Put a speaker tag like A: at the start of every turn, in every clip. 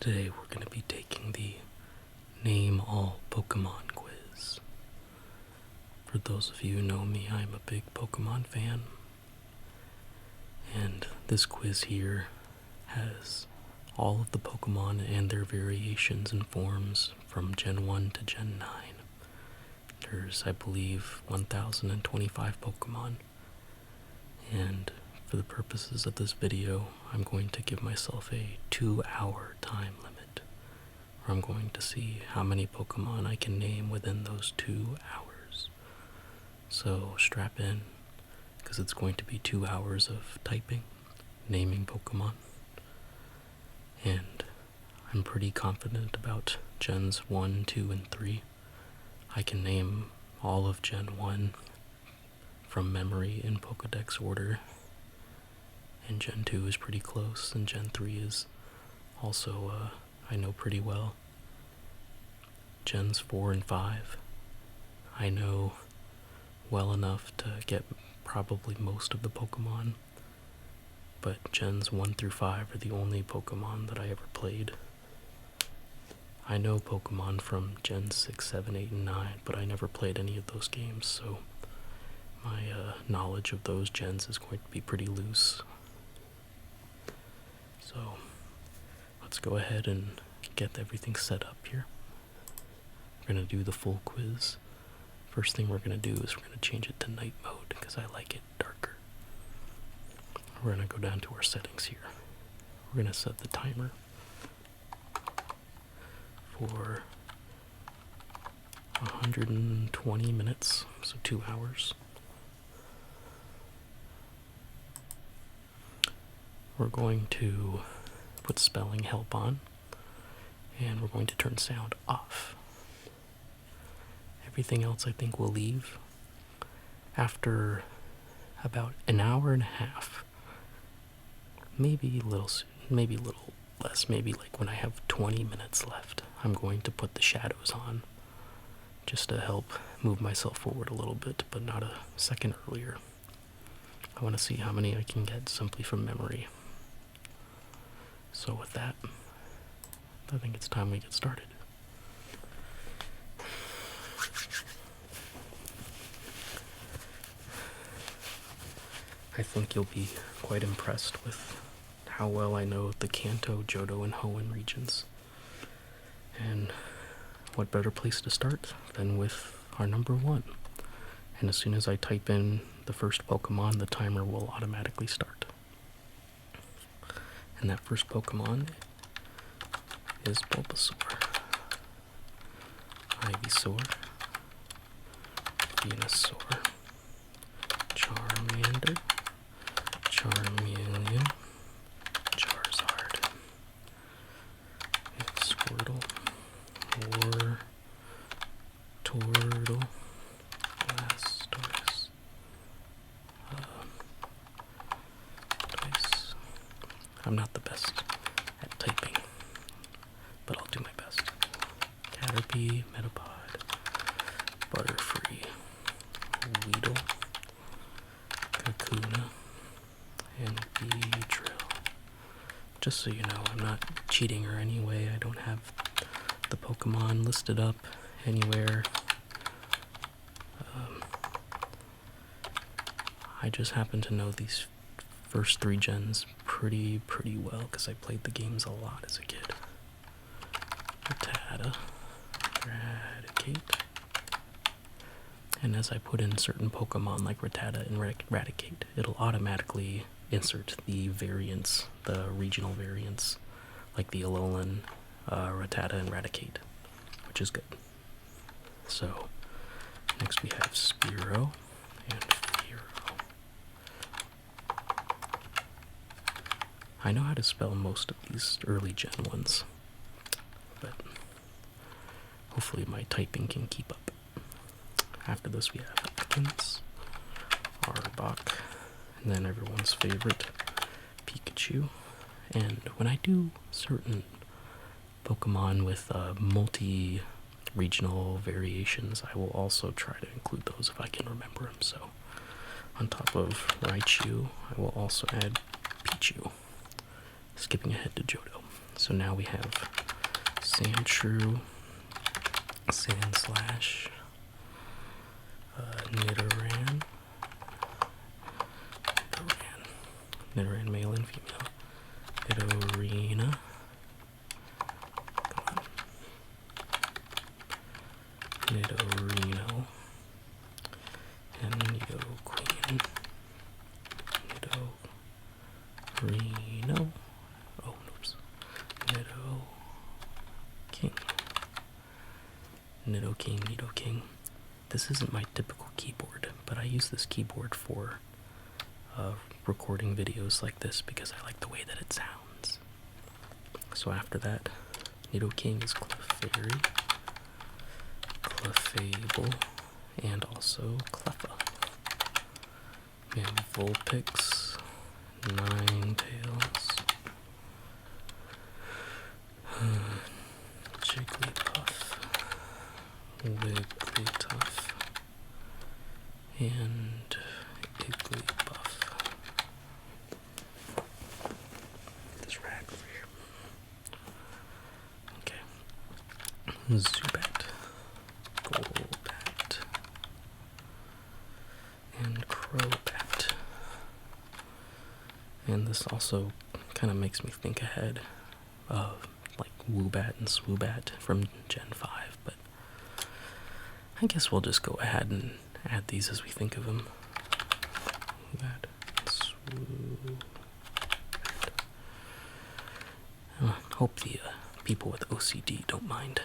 A: Today we're going to be taking the Name All Pokemon quiz. For those of you who know me, I'm a big Pokemon fan. And this quiz here has all of the Pokemon and their variations and forms from Gen 1 to Gen 9. There's, I believe, 1,025 Pokemon. And for the purposes of this video, I'm going to give myself a 2-hour time limit, where I'm going to see how many Pokemon I can name within those 2 hours. So strap in, because it's going to be 2 hours of typing, naming Pokemon. And I'm pretty confident about Gens 1, 2, and 3. I can name all of Gen 1 from memory in Pokedex order, and Gen 2 is pretty close, and Gen 3 is also, I know pretty well. Gens 4 and 5, I know well enough to get probably most of the Pokemon, but Gens 1 through 5 are the only Pokemon that I ever played. I know Pokemon from Gen 6, 7, 8, and 9, but I never played any of those games, so my knowledge of those gens is going to be pretty loose. So let's go ahead and get everything set up here. We're going to do the full quiz. First thing we're going to do is we're going to change it to night mode because I like it darker. We're going to go down to our settings here. We're going to set the timer for 120 minutes, so 2 hours. We're going to put spelling help on, and we're going to turn sound off. Everything else I think we'll leave. After about an hour and a half, maybe a little less, maybe like when I have 20 minutes left, I'm going to put the shadows on, just to help move myself forward a little bit, but not a second earlier. I want to see how many I can get simply from memory. So with that, I think it's time we get started. I think you'll be quite impressed with how well I know the Kanto, Johto, and Hoenn regions. And what better place to start than with our number 1. And as soon as I type in the first Pokemon, the timer will automatically start. And that first Pokemon is Bulbasaur, Ivysaur, Venusaur, Charmander, Charmeleon, Charizard, Squirtle, Turtle, Blastoise, Twice. I'm not the best at typing, but I'll do my best. Caterpie, Metapod, Butterfree, Weedle, Kakuna, and Beedrill. Just so you know, I'm not cheating or any way. I don't have the Pokemon listed up anywhere. I just happen to know these first 3 gens pretty well because I played the games a lot as a kid. Rattata, Eradicate. And as I put in certain Pokemon like Rattata and Eradicate, it'll automatically insert the variants, the regional variants, like the Alolan, Rattata, and Eradicate, which is good. So, next we have Spearow and Fearow. I know how to spell most of these early gen ones, but hopefully my typing can keep up. After this we have Ekans, Arbok, and then everyone's favorite, Pikachu. And when I do certain Pokemon with multi-regional variations, I will also try to include those if I can remember them. So on top of Raichu, I will also add Pichu. skipping ahead to Johto. So now we have Sandshrew, Sandslash, Nidoran, male and female, Nidorina, Nidorino, and Nidoqueen, Nidorino, oh, oops, Nidoking. This isn't my typical keyboard, but I use this keyboard for recording videos like this because I like the way that it sounds. So after that, Nidoking is Clefairy, Clefable, and also Cleffa. We have Vulpix, Ninetales, Jigglypuff, Wigglytuff, and Igglybuff. This rag over here. Okay. Zubat, Golbat, and Crobat. And this also kind of makes me think ahead of like Woobat and Swoobat from Gen 5, but I guess we'll just go ahead and add these as we think of them. Woobat, Swoobat. Hope the people with OCD don't mind.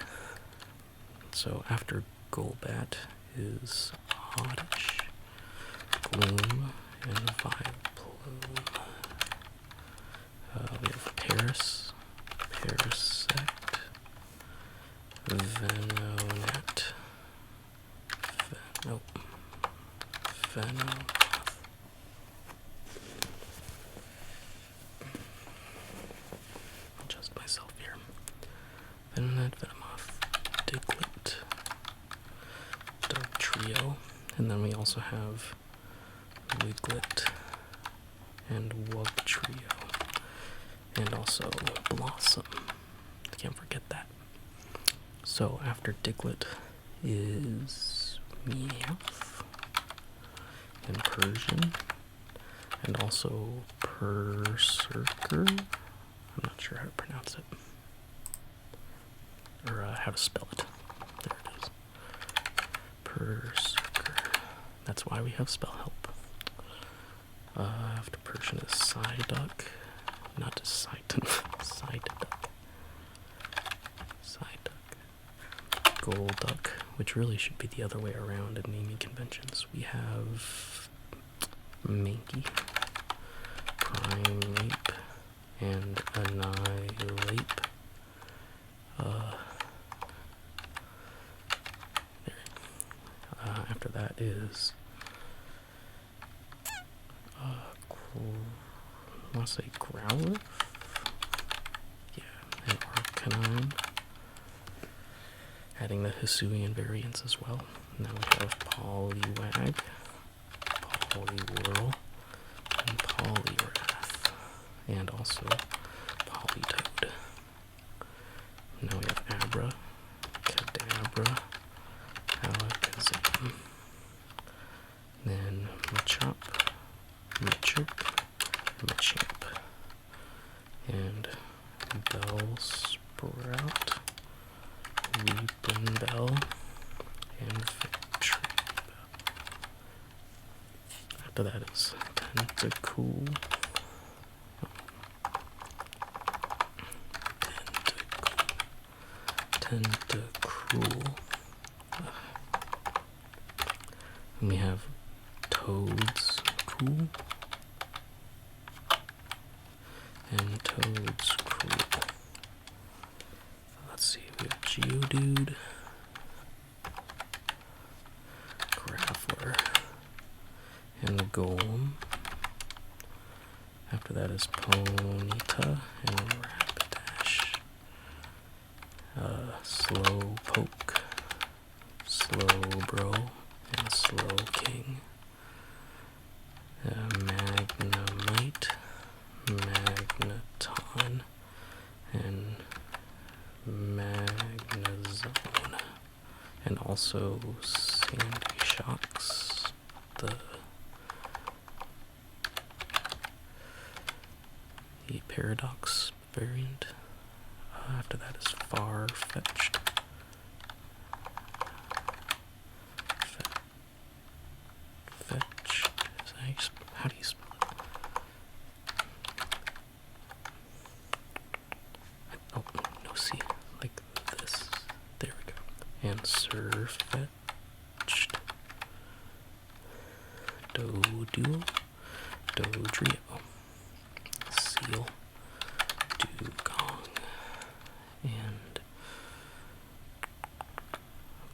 A: So after Golbat is Oddish, Gloom, and Vileplume. We have Paris, Parasect, Venonat, Venomoth, adjust myself here. Venonat, Venomoth, Diglett, Dugtrio, and then we also have Wiglet and Wugtrio. And also Blossom. Can't forget that. So after Diglett is Meowth and Persian, and also Berserker. I'm not sure how to pronounce it, or how to spell it. There it is. Berserker. That's why we have spell help. After Persian is Psyduck. Not Psyduck. Golduck, which really should be the other way around in naming conventions. We have Mankey, Primeape, and Annihilape. After that is I want to say Growlithe? Yeah, and Arcanine. Adding the Hisuian variants as well. Now we have Poliwag, Poliwhirl, and Poliwrath, and also Politoed. Now we have Abra, Kadabra, Alakazam, then Machop, Machoke, Machamp, and Bellsprout, Weepinbell, and Victreebel. After that is Tentacool, and we have Toadscool and Toadscool. Let's see, we have Geodude, Grappler, and Golem. After that is Ponyta and Rapidash, Slowpoke, Slowbro, and Slowking, Magnemite, Magneton, Charon, and Magnezone, and also Sandy Shocks, the Paradox variant. After that is Far-Fetched. Fetched. How do you spell it? Oh, no C. Like this. There we go. And Surfetched. Doduo. Dodrio. Seal. Dugong. And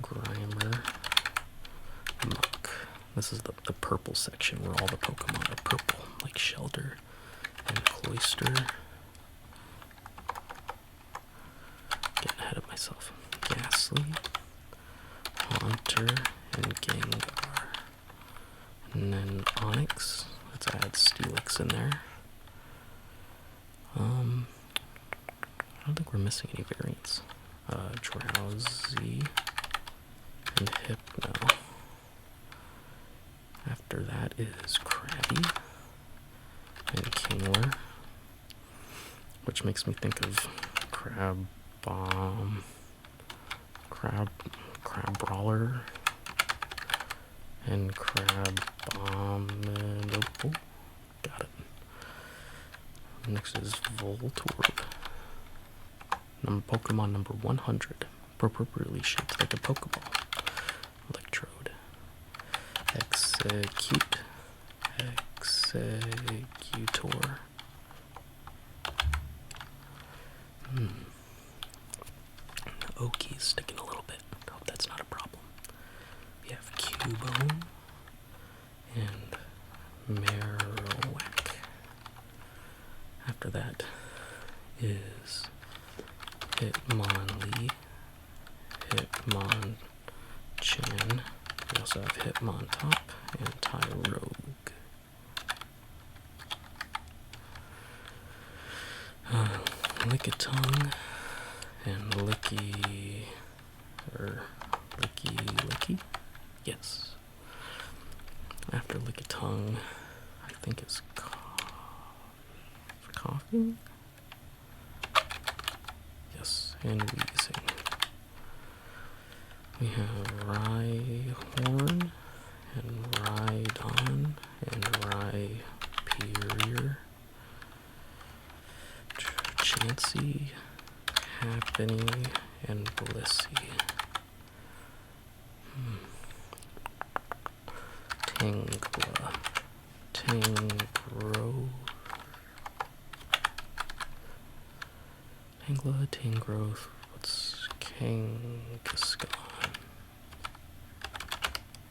A: Grimer. Muck. This is the purple section where all the Pokemon are purple, like Shelter and Cloyster. Getting ahead of myself. Ghastly, Haunter, and Gengar. And then Onix. Let's add Steelix in there. I don't think we're missing any variants. Drowsy and Hypno. After that is Krabby and Kingler, which makes me think of Crab Bomb, Crab Brawler, and Crab Bomb. Oh, got it. Next is Voltorb. Pokemon number 100, appropriately shaped like a Pokeball. Electrode. Executor. The O key's sticking a little bit. Hope that's not a problem. We have Cubone and Marowak. After that is Hitmonlee, Hitmonchan. We also have Hitmontop and Tyrogue. Lickitung and Licky. Yes. After Lickitung, I think it's coughing. Yes, and wheezing. We have Rhyhorn and Rhydon and Rhyperior, Chansey, Happiny, and Blissey. Tangela, Tangrowth, what's Kangaskhan?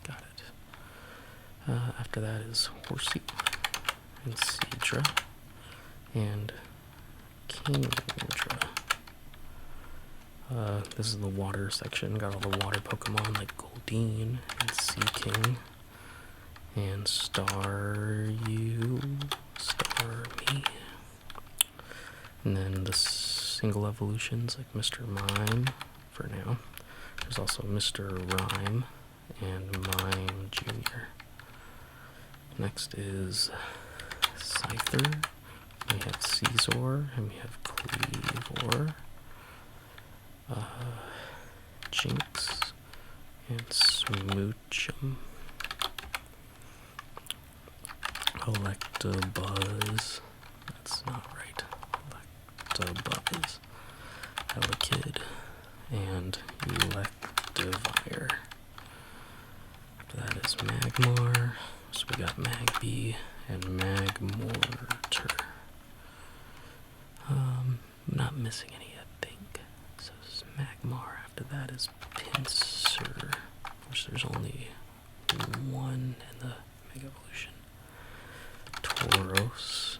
A: Got it. After that is Horsey and Seadra and Kingdra. This is the water section. Got all the water Pokemon like Goldeen and Seaking and Starmie. And then the single evolutions like Mr. Mime for now. There's also Mr. Rhyme and Mime Jr. Next is Scyther. We have Caesar and we have Cleavor. Jinx and Smoochum. Electabuzz. That's not right. Electabuzz. Elekid and Electivire. After that is Magmar. So we got Magby and Magmortar. Not missing any, I think. So this is Magmar. After that is Pinsir, which there's only one in the Mega Evolution. Tauros.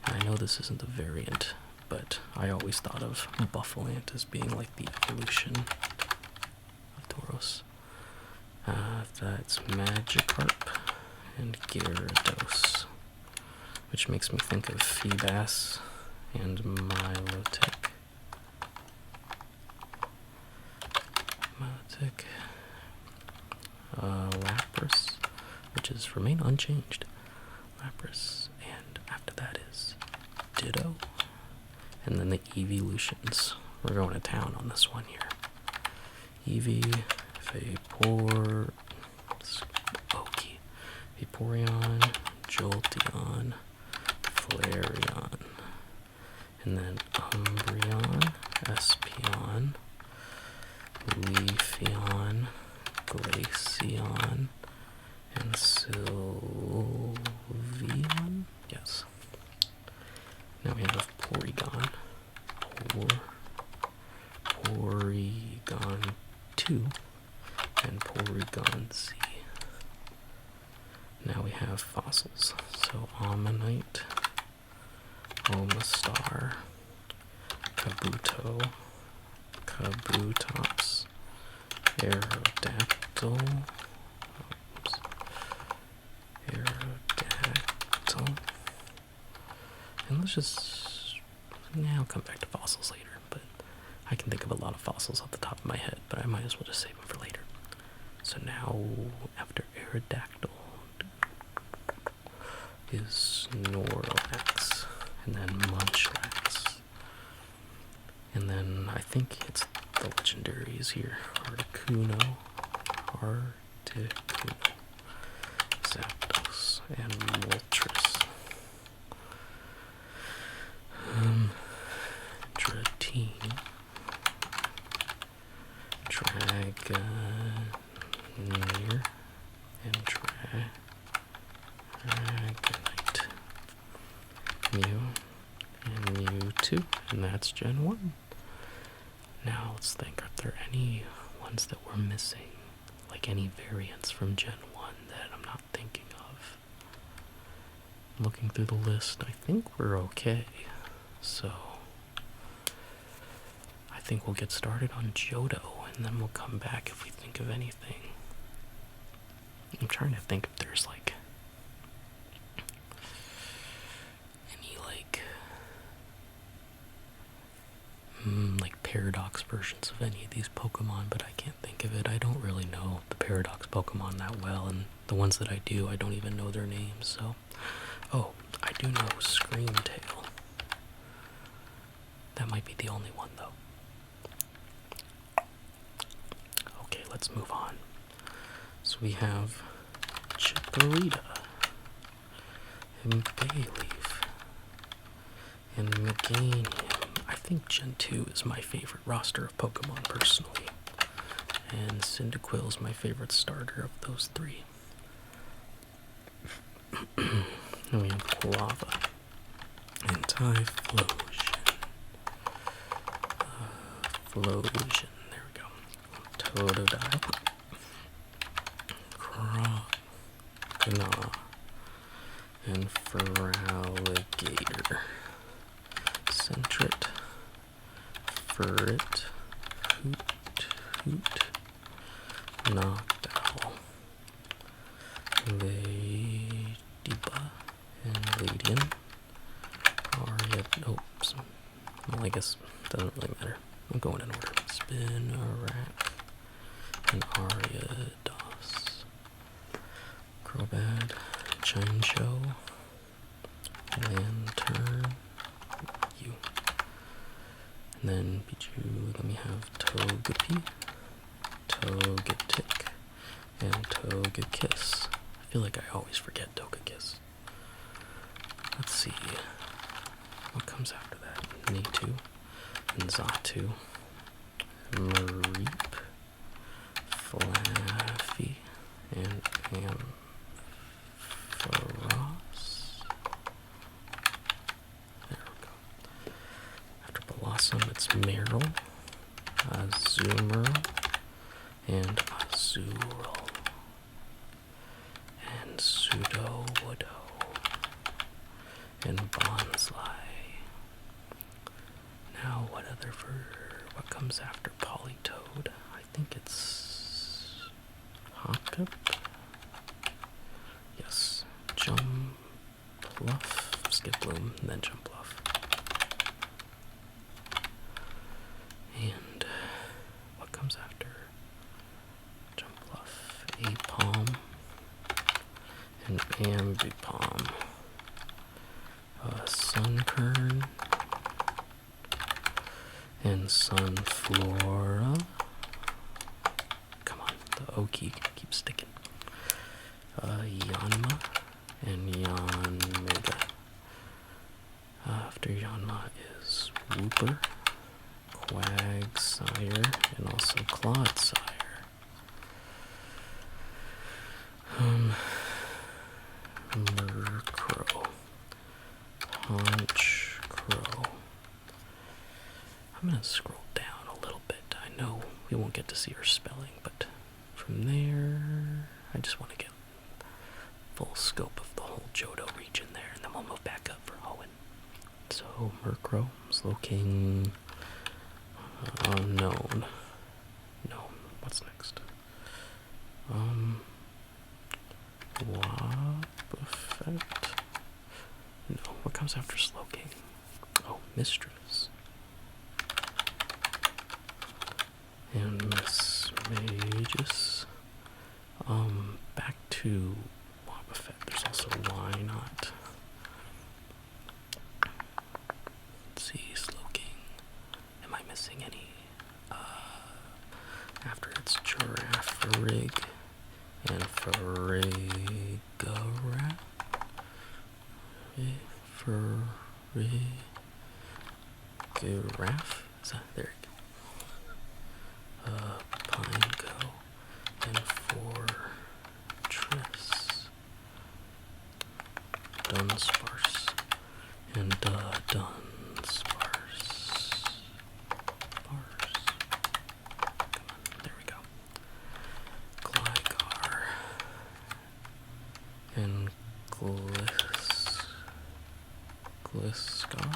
A: I know this isn't the variant, but I always thought of Bufflant as being like the evolution of Tauros. That's Magikarp and Gyarados. which makes me think of Feebas and Milotic. Lapras, which is remain unchanged. Lapras, and after that is Ditto, and then the evolutions. We're going to town on this one here. Eevee, Vaporeon, Jolteon, Flareon, and then Umbreon, Espeon, Leafeon, Glaceon, and Sylveon. Yes. Now we have Porygon. Porygon 2 and Porygon Z. Now we have fossils. So Ammonite, Omastar, Kabuto, Kabutops, Aerodactyl, and let's just, I'll come back to fossils later, but I can think of a lot of fossils off the top of my head, but I might as well just save them for later. So now, after Aerodactyl is Snorlax, and then Munchlax, and then I think it's the legendaries here. Articuno, Zapdos, and Moltres. Dratini, Dragoneer, and Dragonite. Mew, and Mewtwo, and that's Gen 1. Now let's think, are there any ones that we're missing? Like any variants from Gen 1 that I'm not thinking of? Looking through the list, I think we're okay. So, I think we'll get started on Johto, and then we'll come back if we think of anything. I'm trying to think if there's like any like paradox versions of any of these Pokemon, but I can't think of it. I don't really know the paradox Pokemon that well, and the ones that I do, I don't even know their names. So, oh, I do know Screamtail. That might be the only one, though. Okay, let's move on. So we have Chikorita, and Bayleaf, and Meganium. I think Gen 2 is my favorite roster of Pokemon, personally. And Cyndaquil is my favorite starter of those three. And we have Lava, and Typhlosion. Flosion, there we go. Totodile, Croagnon, and Feraligatr, Sentret, Furret, Hoot, Noctowl, Ladybug, and Ladian, oops, well, I guess it doesn't really matter. I'm going in order. Spinarak, and Ariados, Crobat, Chinchou, Lantern, and then Pichu, then we have Togepi, Togetic, and Togekiss. I feel like I always forget Togekiss. Let's see. What comes after that? Mewtwo, and Xatu, Mareep, Flaffy, and Ampharos. There we go. After Blossom, it's Meryl, Azumarill, and Azurill, and Sudowoodo, and Bonsly. Now, what comes after Politoed? I think it's Hoppip. Yes, Jumpluff, and then jump bluff. And what comes after jump bluff? A palm and ambipalm. Sunkern and Sunflora. Come on, the O key keeps sticking. Yanma and Yanmega. After Yanma is Wooper, Quagsire, and also Clodsire. Murkrow. Haunch Crow. I'm gonna scroll down a little bit. I know we won't get to see her spelling, but from there, I just want to get full scope of the whole Johto region there, and then we'll move back up for Hoenn. So, Murkrow, Slowking, Unknown. No, what's next? Wobbuffet. No, what comes after Slowking? Oh, Mistress. And Miss Magus. Back to Wobbuffet. There's also Why Not. Let's see, Slowking. Am I missing any? After it's Girafarig and Farigara. Giraffe? Is that, there we go. Pineco and Fortress. Dunsparce and Dunsparce. Come on, there we go. Gligar and Gliscar.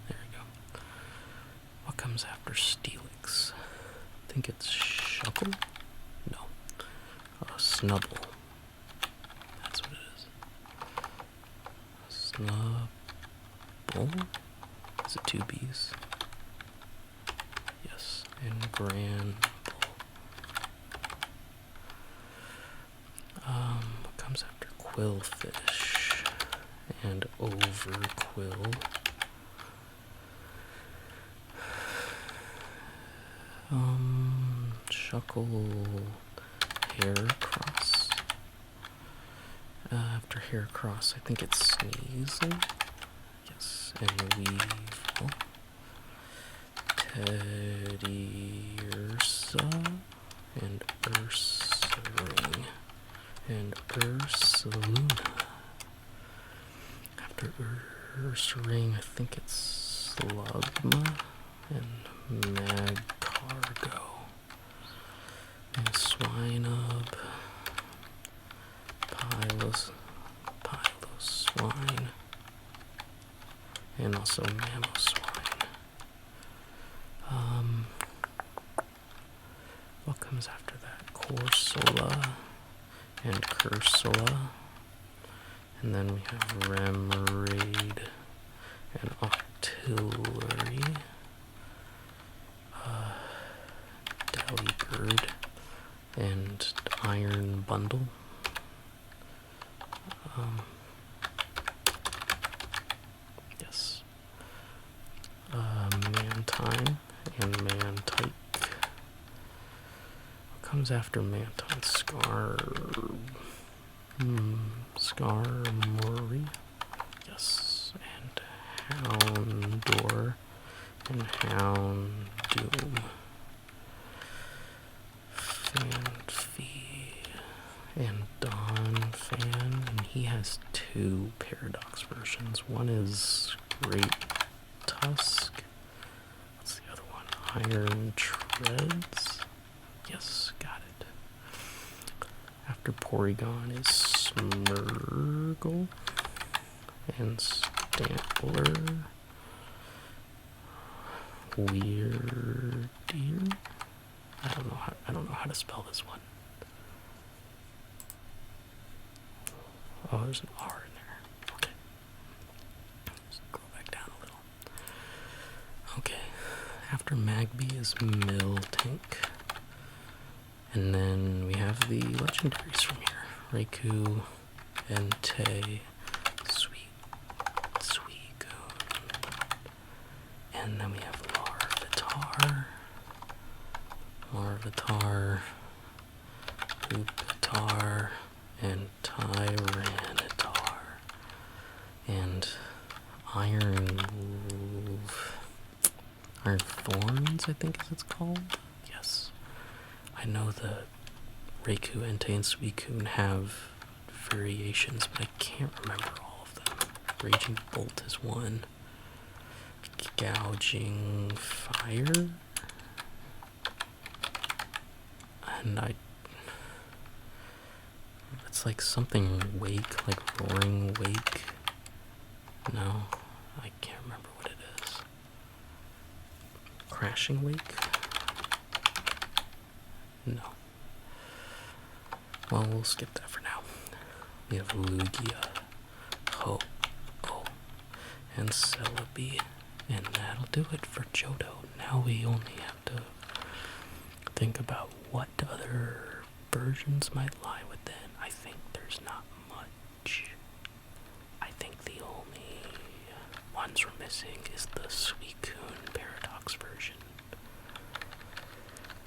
A: There we go. What comes after Steelix? I think it's Shuckle? No. Snubble. That's what it is. Snubble? Is it two B's? Yes. And Granbull. What comes after Quillfish and Overquill? Shuckle Haircross. After Haircross, I think it's Sneasel. Yes, and Weevil. Teddiursa and Ursaring and Ursaluna. After Ursaring, I think it's Slugma and Magcargo and Swinub, Piloswine, and also Mamoswine. What comes after that? Corsola and Cursola, and then we have Remoraid and Octillery, Delibird and Iron Bundle. Yes. Mantine and Mantike. What comes after Mantine? Skarmory. Yes. And Houndour and Houndoom. Fanfy and Donphan, and he has two Paradox versions. One is Great Tusk. What's the other one? Iron Treads. Yes, got it. After Porygon is Smeargle and Stampler. Weirdeer. I don't know how to spell this one. Oh, there's an R in there. Okay. Just scroll back down a little. Okay. After Magby is Miltank. And then we have the legendaries from here. Raikou, Entei, Suicune. And then we have Larvitar, Pupitar, and Tyranitar. And Iron Thorns, I think is it's called. Yes. I know the Raikou, Entei, and Suicune have variations, but I can't remember all of them. Raging Bolt is one. Gouging Fire? And it's like something Wake, like Roaring Wake. No, I can't remember what it is. Crashing Wake? No. Well, we'll skip that for now. We have Lugia, Ho-Oh, and Celebi. And that'll do it for Johto. Now we only have to think about what other versions might lie within. I think there's not much. I think the only ones we're missing is the Suicune Paradox version.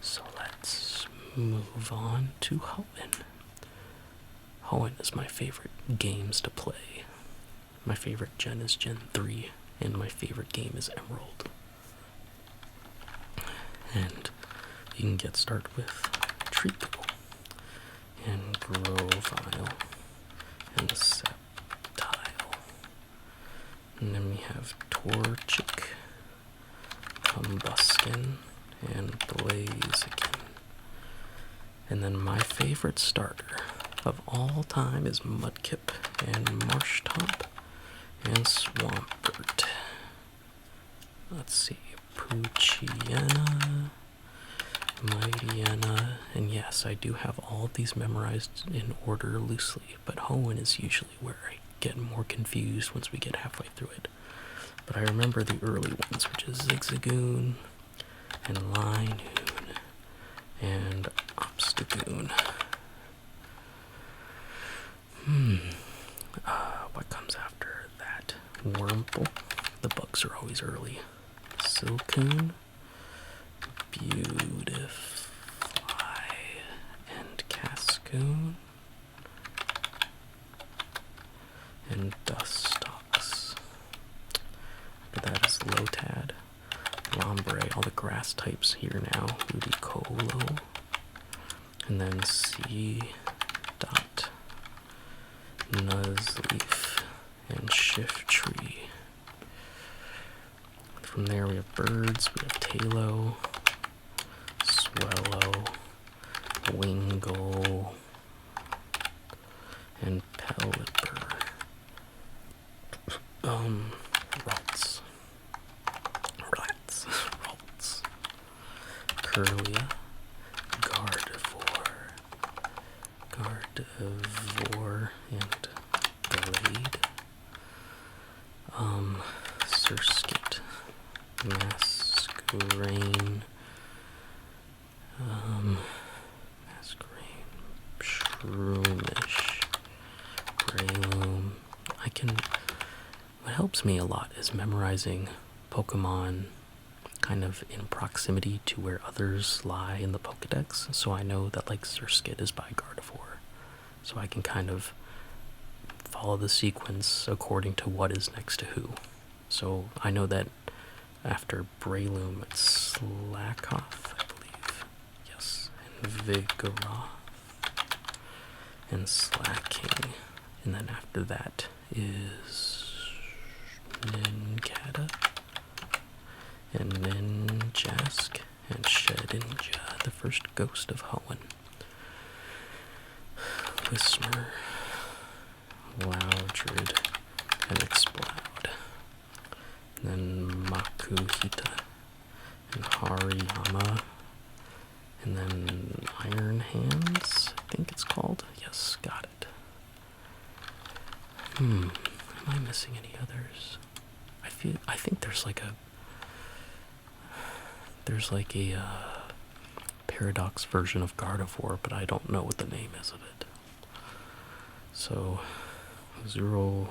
A: So let's move on to Hoenn. Hoenn is my favorite games to play. My favorite gen is Gen 3, and my favorite game is Emerald. And you can get started with Treecko, and Grovyle, and Sceptile. And then we have Torchic, Combuskin, and Blaziken. And then my favorite starter of all time is Mudkip, and Marshtomp, and Swampert. Let's see, Poochyena, Mightyena, and yes, I do have all of these memorized in order loosely, but Hoenn is usually where I get more confused once we get halfway through it. But I remember the early ones, which is Zigzagoon, and Linoon, and Obstagoon. What comes after that? Wurmple. The bugs are always early. Silcoon, Beautifly, and Cascoon, and Dustox. After that is Lotad, Lombre, all the grass types here now, Ludicolo, and then C. Dot, Nuzleaf, and Shiftry. From there we have birds, we have Talo, Swellow, Wingull, and Pelipper. Ralts, Curlia, Gardevoir, and Glade, Surskit, Masquerain, Shroomish, Breloom. What helps me a lot is memorizing Pokemon kind of in proximity to where others lie in the Pokedex, so I know that like Surskit is by Gardevoir, so I can kind of follow the sequence according to what is next to who. So I know that after Breloom it's Slakoth, I believe, yes, and Vigoroth, and Slacking, and then after that is Nincada, and Ninjask, and Shedinja, the first ghost of Hoenn. Whismur, Loudred, and Exploud. And then Makuhita, and Hariyama, and then Iron Hands, I think it's called. Yes, got it. Am I missing any others? I think there's like a Paradox version of Gardevoir, but I don't know what the name is of it. So, Zero,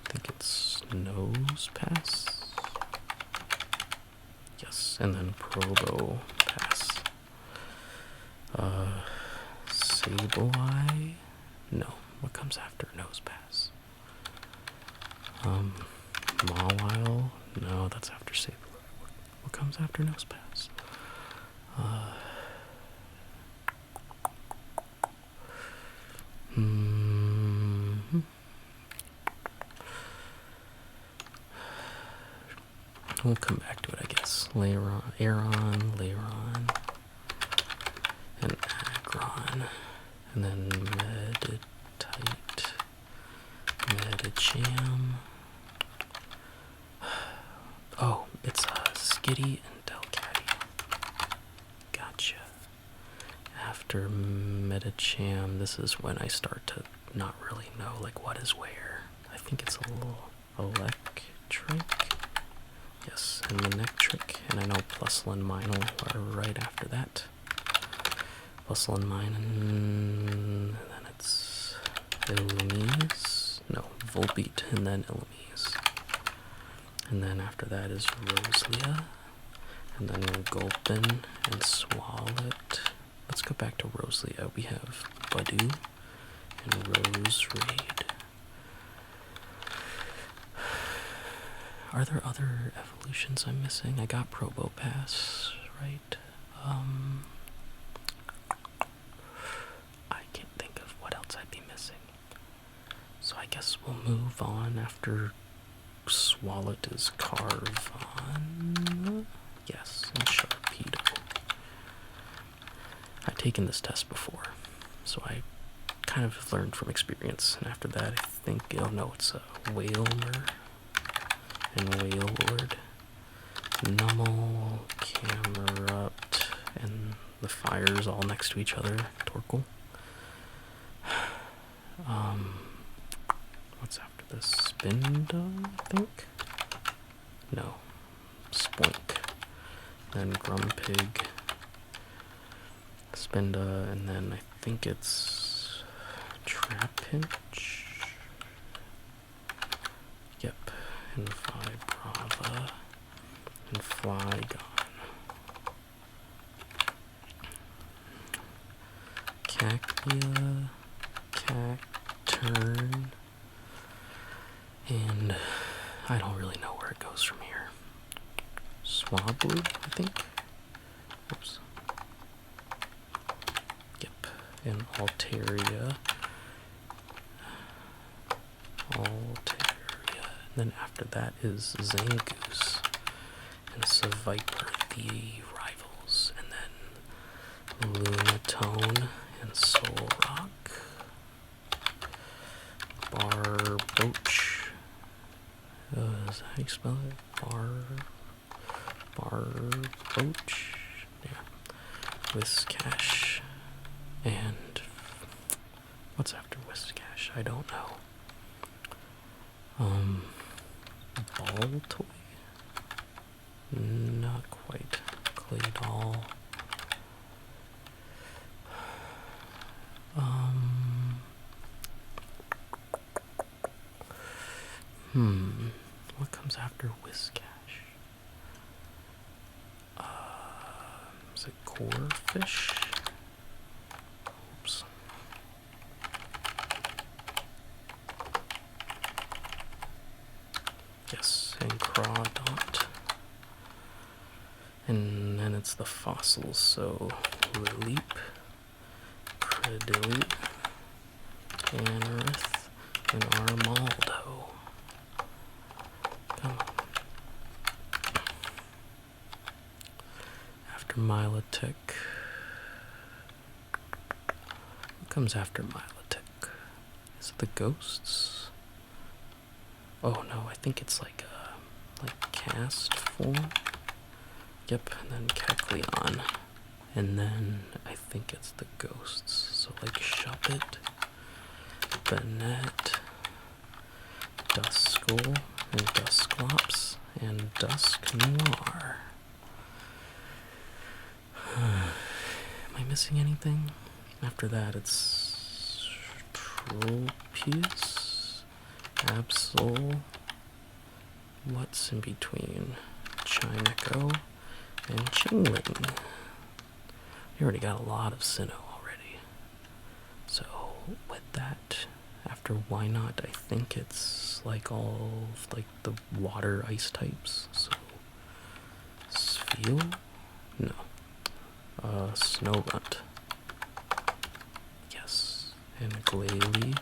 A: I think it's Nose Pass? Yes, and then Probo Pass. Sableye? No, what comes after Nose Pass? Mawile? No, that's after Sableye. What comes after Nose Pass? We'll come back to it, I guess. Aron, Lairon, and Aggron, and then Meditite, Medicham. Oh, it's Skitty and Delcatty. Gotcha. After Medicham, this is when I start to not really know, like, what is where. I think it's a little Electric. Yes, and the Nectric, and I know Plusle and Minel are right after that. Plusle and Minel, and then it's Illumise. No, Volbeat, and then Illumise. And then after that is Roselia, and then Gulpin and Swalot. Let's go back to Roselia. We have Budew and Roserade. Are there other evolutions I'm missing? I got Probopass, right? I can't think of what else I'd be missing. So I guess we'll move on after Swalot is Carvon. Yes, and Sharpedo. I've taken this test before, so I kind of learned from experience. And after that, I think, oh no, it's a Wailmer and Wailord, Numel, Camerupt, and the fires all next to each other, Torkoal. What's after this? Spinda, I think? No. Spoink. Then Grumpig, Spinda, and then I think it's Trapinch. Yep. And Vibrava. And Flygon. Cacnea. Cacturn. And I don't really know where it goes from here. Swablu, I think. Oops. Yep. And Altaria. And then after that is Zangoose and Seviper, the rivals. And then Lunatone and Solrock. Barboach. Is that how you spell it? Barboach? Yeah. Whiscash. And what's after Whiscash? I don't know. Baltoy? Not quite. Claydol. What comes after Whiscash? Is it Corfish? Oops. Yes, and Crawdont. And then it's the fossils, so Lileep, Credilli, Anorith, and Armaldo. Come on. After Milotic. What comes after Milotic? Is it the ghosts? Oh no, I think it's like cast form. Yep, and then Kecleon. And then I think it's the ghosts. So like Shuppet, Banette, Duskull, and Dusclops, and Dusk Noir. Am I missing anything? After that, it's Tropius, Absol. What's in between? Chineko and Chingling. We already got a lot of Sinnoh already. So with that, after why not, I think it's like all of like the water ice types. So Spheal? No. Snowrunt. Yes. And Glalie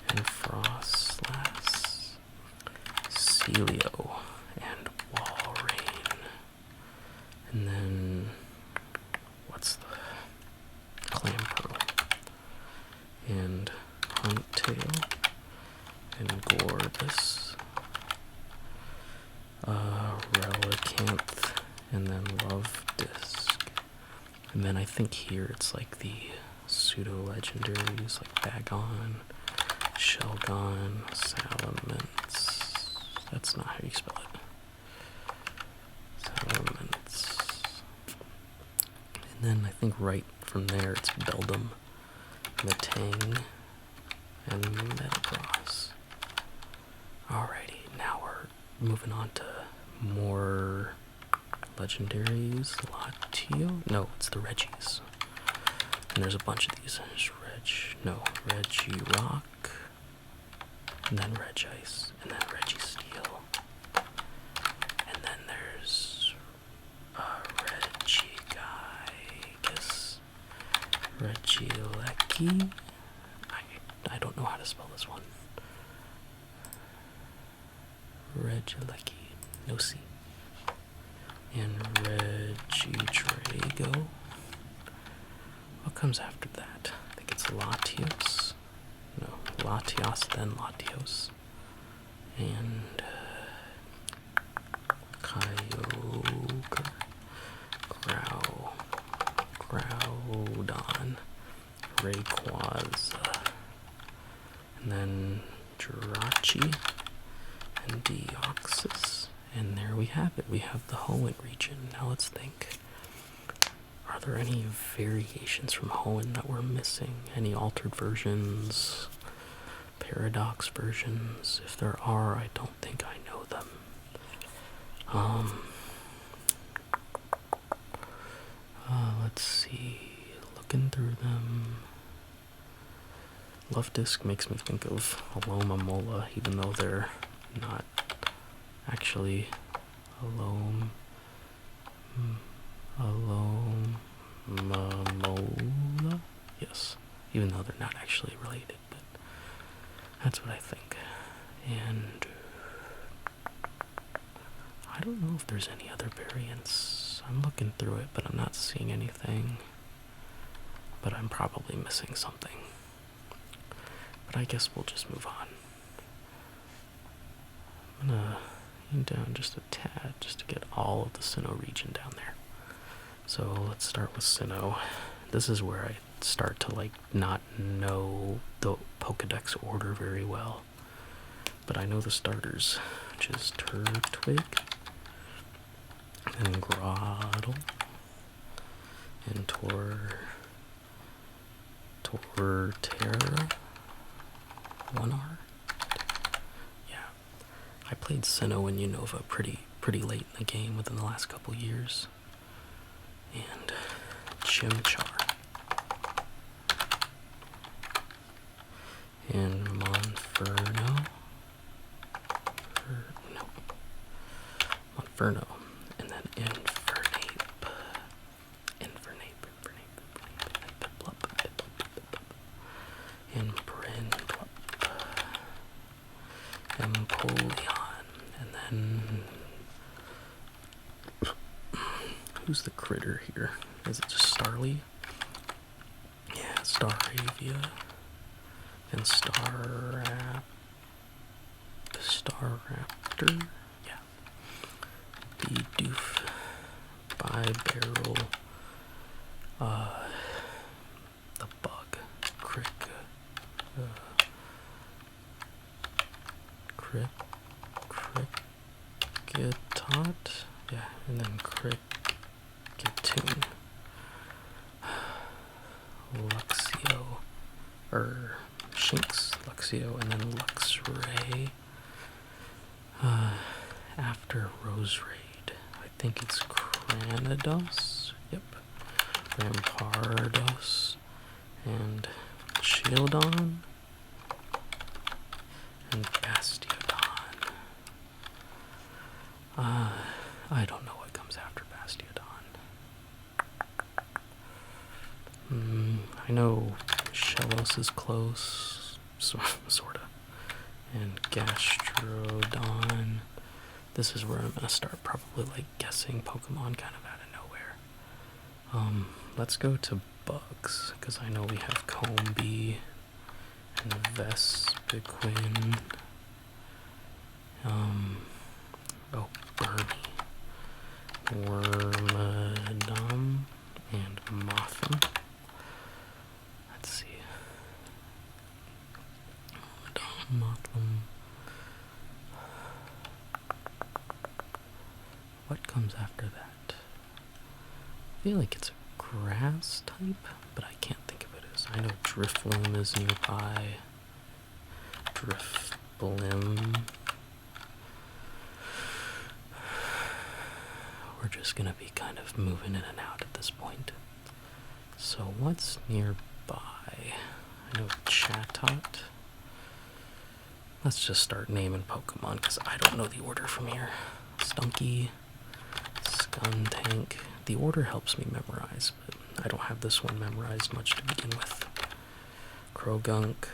A: and Frostlass. Celio and Walrein. And then what's the Clamperl? And Huntail and Gorbis. Relicanth and then Love Disc. And then I think here it's like the pseudo-legendaries like Bagon, Shelgon, Salamence. That's not how you spell it. Salamence. And then I think right from there it's Beldum, Metang, and Metagross. Alrighty, now we're moving on to more legendaries. Latio? No, it's the Reggies. And there's a bunch of these. There's Regirock, and then Regice, and then Registeel. And then there's Regigigas, Regieleki. I don't know how to spell this one. Regieleki, no C. And Regidrago. What comes after that? I think it's Latios. No, Latios, then Latios. And Kyogre, Groudon, Rayquaza, and then Jirachi and Deoxys. And there we have it. We have the Hoenn region. Now let's think. Are there any variations from Hoenn that we're missing? Any altered versions? Paradox versions? If there are, I don't think I know them. Let's see. Looking through them. Love Disc makes me think of Alomomola, even though they're not actually Alomomola? Yes. Even though they're not actually related, but that's what I think. And I don't know if there's any other variants. I'm looking through it, but I'm not seeing anything. But I'm probably missing something. But I guess we'll just move on. I'm gonna aim down just a tad just to get all of the Sinnoh region down there. So let's start with Sinnoh. This is where I start to like not know the Pokedex order very well. But I know the starters, which is Turtwig, and Groddle, and Torterra. 1R? Yeah. I played Sinnoh and Unova pretty late in the game within the last couple years. And Chimchar. And Monferno. Monferno. And then Infernape. And Prinplup. Empoleon. And then who's the critter here? Is it just Starly? Yeah, Staravia. And Staraptor? Yeah. Bidoof. Bibarrel. The bug. Crick. Kricketot, yeah, and then Cricketune, Luxio, Shinx, Luxio, and then Luxray. After Rose Raid, I think it's Cranidos, yep, Rampardos, and Shieldon, and Bastiodon. I don't know what comes after Bastiodon. I know Shellos is close, sorta, and Gastrodon. This is where I'm gonna start probably like guessing Pokemon kind of out of nowhere. Let's go to bugs, because I know we have Combee and Vespiquen. Burmy, Wormadam, and Mothim. Let's see. Mothim. What comes after that? I feel like it's a grass type, but I can't think of it as. I know Drifloon is nearby. Drifblim. We're just gonna be kind of moving in and out at this point. So what's nearby? I know Chatot. Let's just start naming Pokemon, because I don't know the order from here. Stunky, Skuntank. The order helps me memorize, but I don't have this one memorized much to begin with. Krogunk,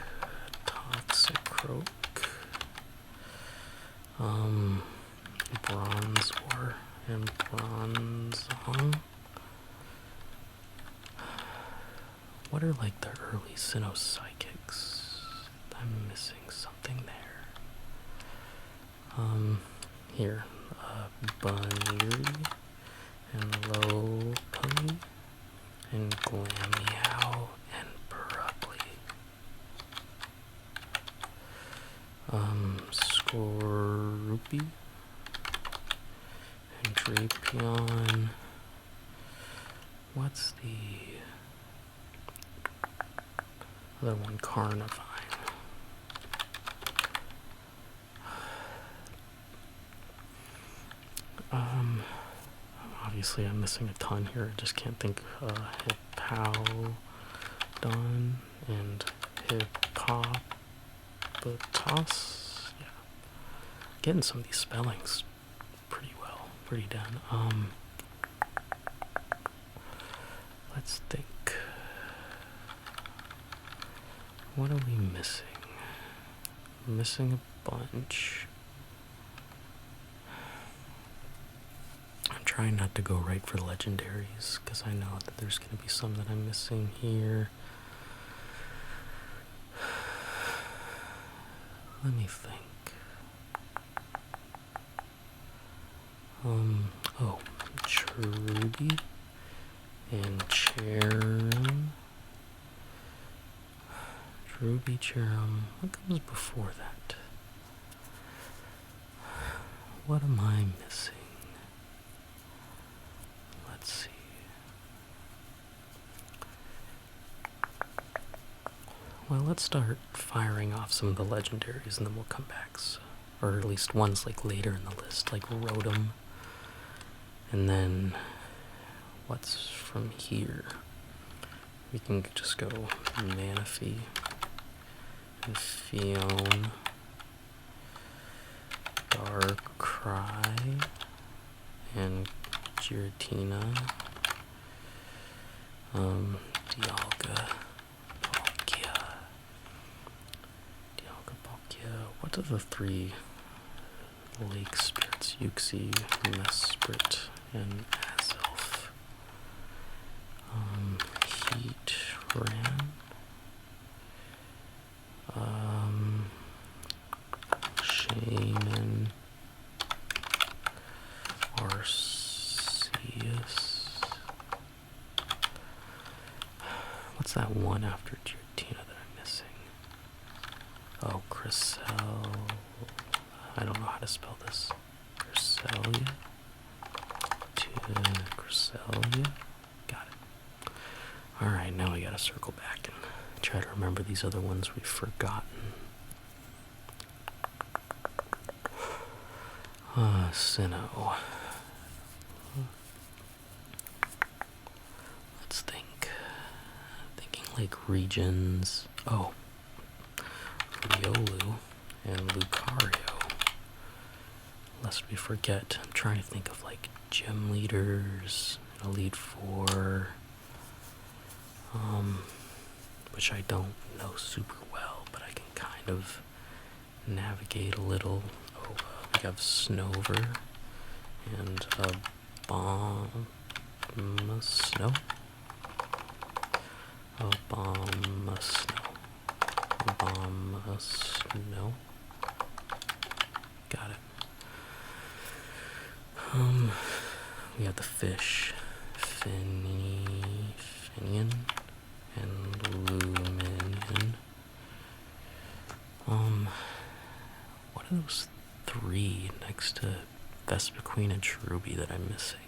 A: Toxicroak, Bronzor, and Bronzong. What are like the early Sinnoh psychics? I'm missing something there. Here, Bunny, and Lopunny, and Glameow, and Purugly. Skorupi, and Drapion. What's the other one? Carnivine. Obviously I'm missing a ton here. I just can't think. Hippowdon and Hippopotas. Yeah. Getting some of these spellings pretty well. Pretty done. Let's think. What are we missing? We're missing a bunch. I'm trying not to go right for legendaries, because I know that there's going to be some that I'm missing here. Let me think. Cherubi and Charon. Cherubi, Charon. What comes before that? What am I missing? Let's see. Well, let's start firing off some of the legendaries and then we'll come back. So, or at least ones like later in the list, like Rotom. And then what's from here? We can just go Manaphy and Phione, Darkrai, and Giratina, Dialga, Palkia. What are the three lake spirits? Uxie, Mesprit, and Azelf. Heatran. Shaman. Arceus. What's that one after Giratina that I'm missing? Oh, Cresselia. I don't know how to spell this. Cresselia. Cresselia. Got it. Alright, now we gotta circle back and try to remember these other ones we've forgotten. Sinnoh. Let's think. Thinking like regions. Oh. Riolu and Lucario. Lest we forget, I'm trying to think of like gym leaders, Elite Four, which I don't know super well, but I can kind of navigate a little. Oh, we have Snover and Snow. Snow. Got it. We have the fish, Finian and Luminion. What are those three next to Vespiquen and Cherubi that I'm missing?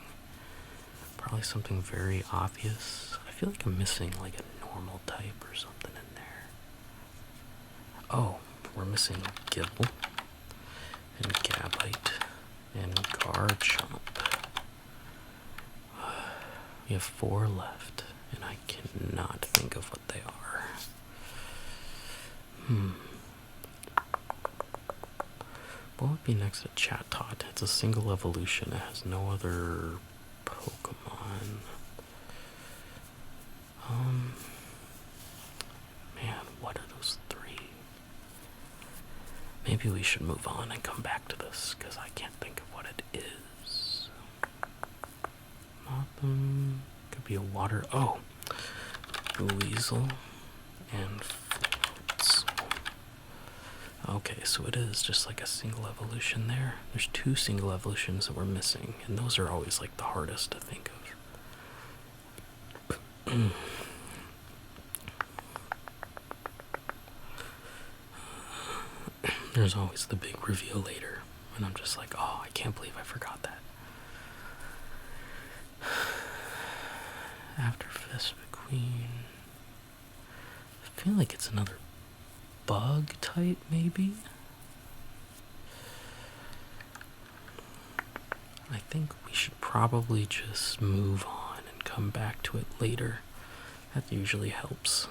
A: Probably something very obvious. I feel like I'm missing like a normal type or something in there. Oh, we're missing Gibble and Gabite and Garchomp. We have 4 left, and I cannot think of what they are. What would be next to Chatot? It's a single evolution. It has no other Pokemon. Man, what are those 3? Maybe we should move on and come back to this, because I can't think of what it is. Could be a water. Oh, Weasel and Floats. Okay, so it is just like a single evolution there. There's 2 single evolutions that we're missing, and those are always like the hardest to think of. There's always the big reveal later, and I'm just like, oh, I can't believe I forgot that. After Vespiquen, I feel like it's another bug type, maybe? I think we should probably just move on and come back to it later. That usually helps.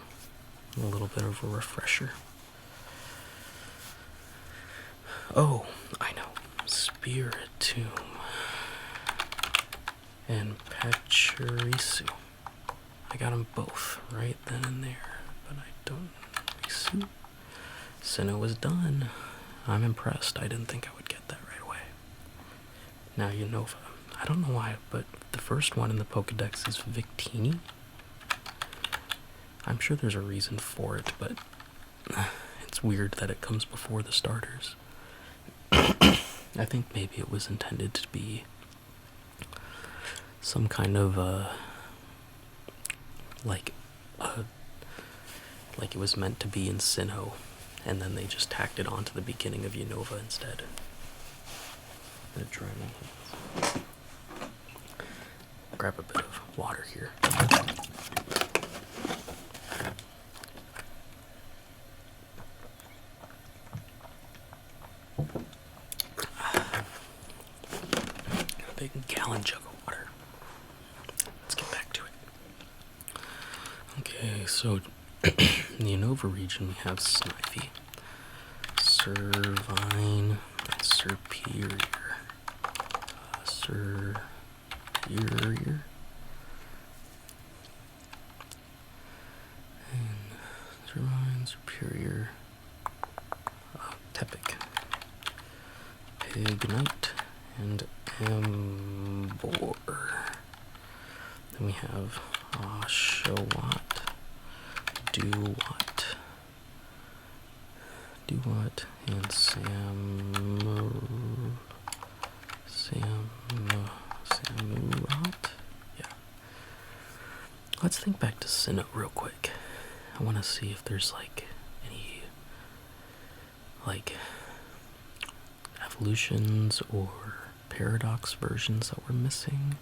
A: A little bit of a refresher. Oh, I know. Spiritomb and Pachirisu. I got them both right then and there, but I don't know. Sinnoh was done. I'm impressed. I didn't think I would get that right away. Now Unova. I don't know why, but the first one in the Pokedex is Victini. I'm sure there's a reason for it, but it's weird that it comes before the starters. I think maybe it was intended to be some kind of like it was meant to be in Sinnoh, and then they just tacked it on to the beginning of Unova instead. I'm gonna dry my hands. Grab a bit of water here. A big gallon jug of water. Let's get back to it. Okay, so in the Unova region we have Snivy, Servine, and Serperior. Superior. And Servine, Superior. Tepic. Pignite. And Embor. Then we have Oshawott, Duwat, and Samurott? Yeah. Let's think back to Sinnoh real quick. I want to see if there's like any solutions or paradox versions that we're missing?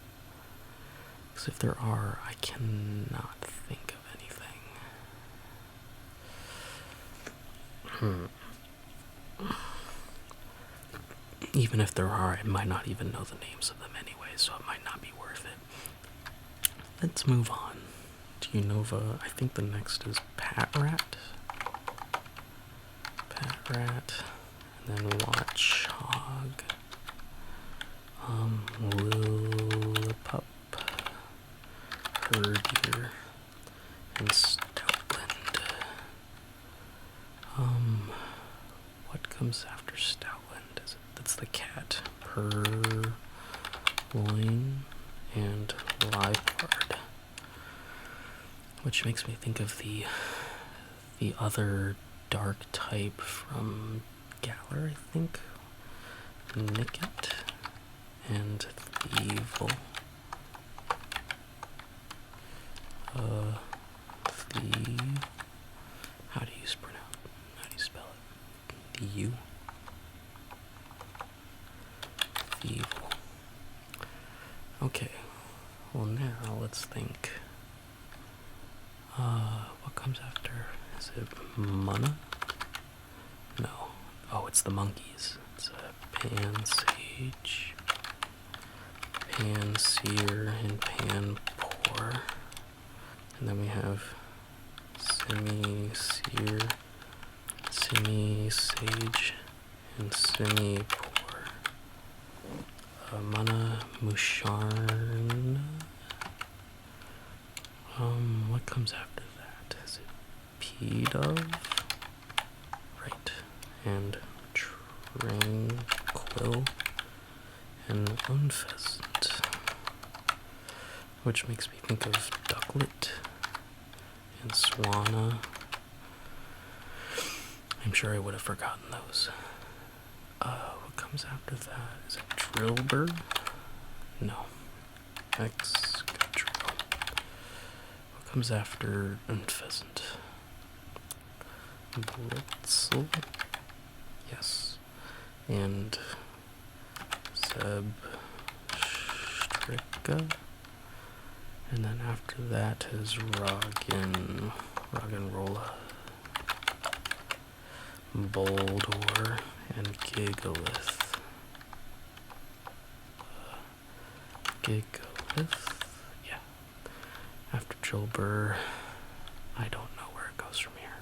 A: Because if there are, I cannot think of anything. Even if there are, I might not even know the names of them anyway, so it might not be worth it. Let's move on to Unova. I think the next is Patrat. Patrat. And then Watchhog. Lillipup. Herdier. And Stoutland. What comes after Stoutland? That's the cat. Purloin and Liepard. Which makes me think of the other dark type from Galar, I think. Nicket and Thievel. How do you spell it? The-U? Thievel. Okay. Well, now let's think. What comes after? Is it Mana? No. Oh, it's the monkeys. It's a Pansage, Panseer, and Panpour. And then we have Semi-Seer, Semi-Sage, and Semi-Poor. Mana Musharn. What comes after that? Is it P-Dove? Right. And Tranquil and Unpheasant. Which makes me think of Ducklet and Swanna. I'm sure I would have forgotten those. What comes after that? Is it Drillbird? No. Excadrill. What comes after Unpheasant? Blitzel? Yes. And Zebstrika. And then after that is Roggenrola, Boldor, and Gigalith. Gigalith? Yeah. After Jilbur, I don't know where it goes from here.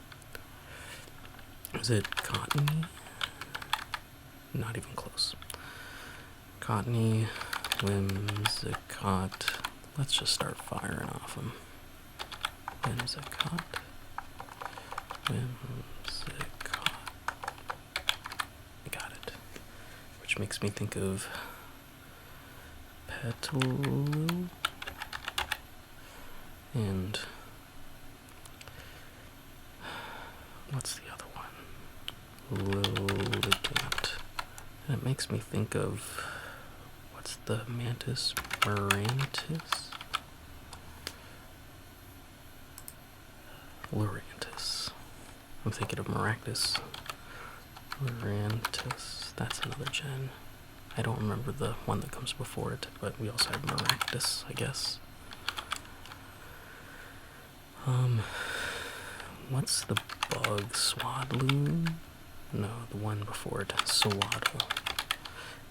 A: Is it Cottony? Not even close. Cottony, Whimsicott. Let's just start firing off them. Whimsicott. Whimsicott. I got it. Which makes me think of Petal and what's the other one? Lilligant. And it makes me think of what's the mantis? Marantis? Lurantis. I'm thinking of Maractus. Lurantis. That's another gen. I don't remember the one that comes before it, but we also have Maractus, I guess. What's the bug? Swadloon? No, the one before it. Swaddle.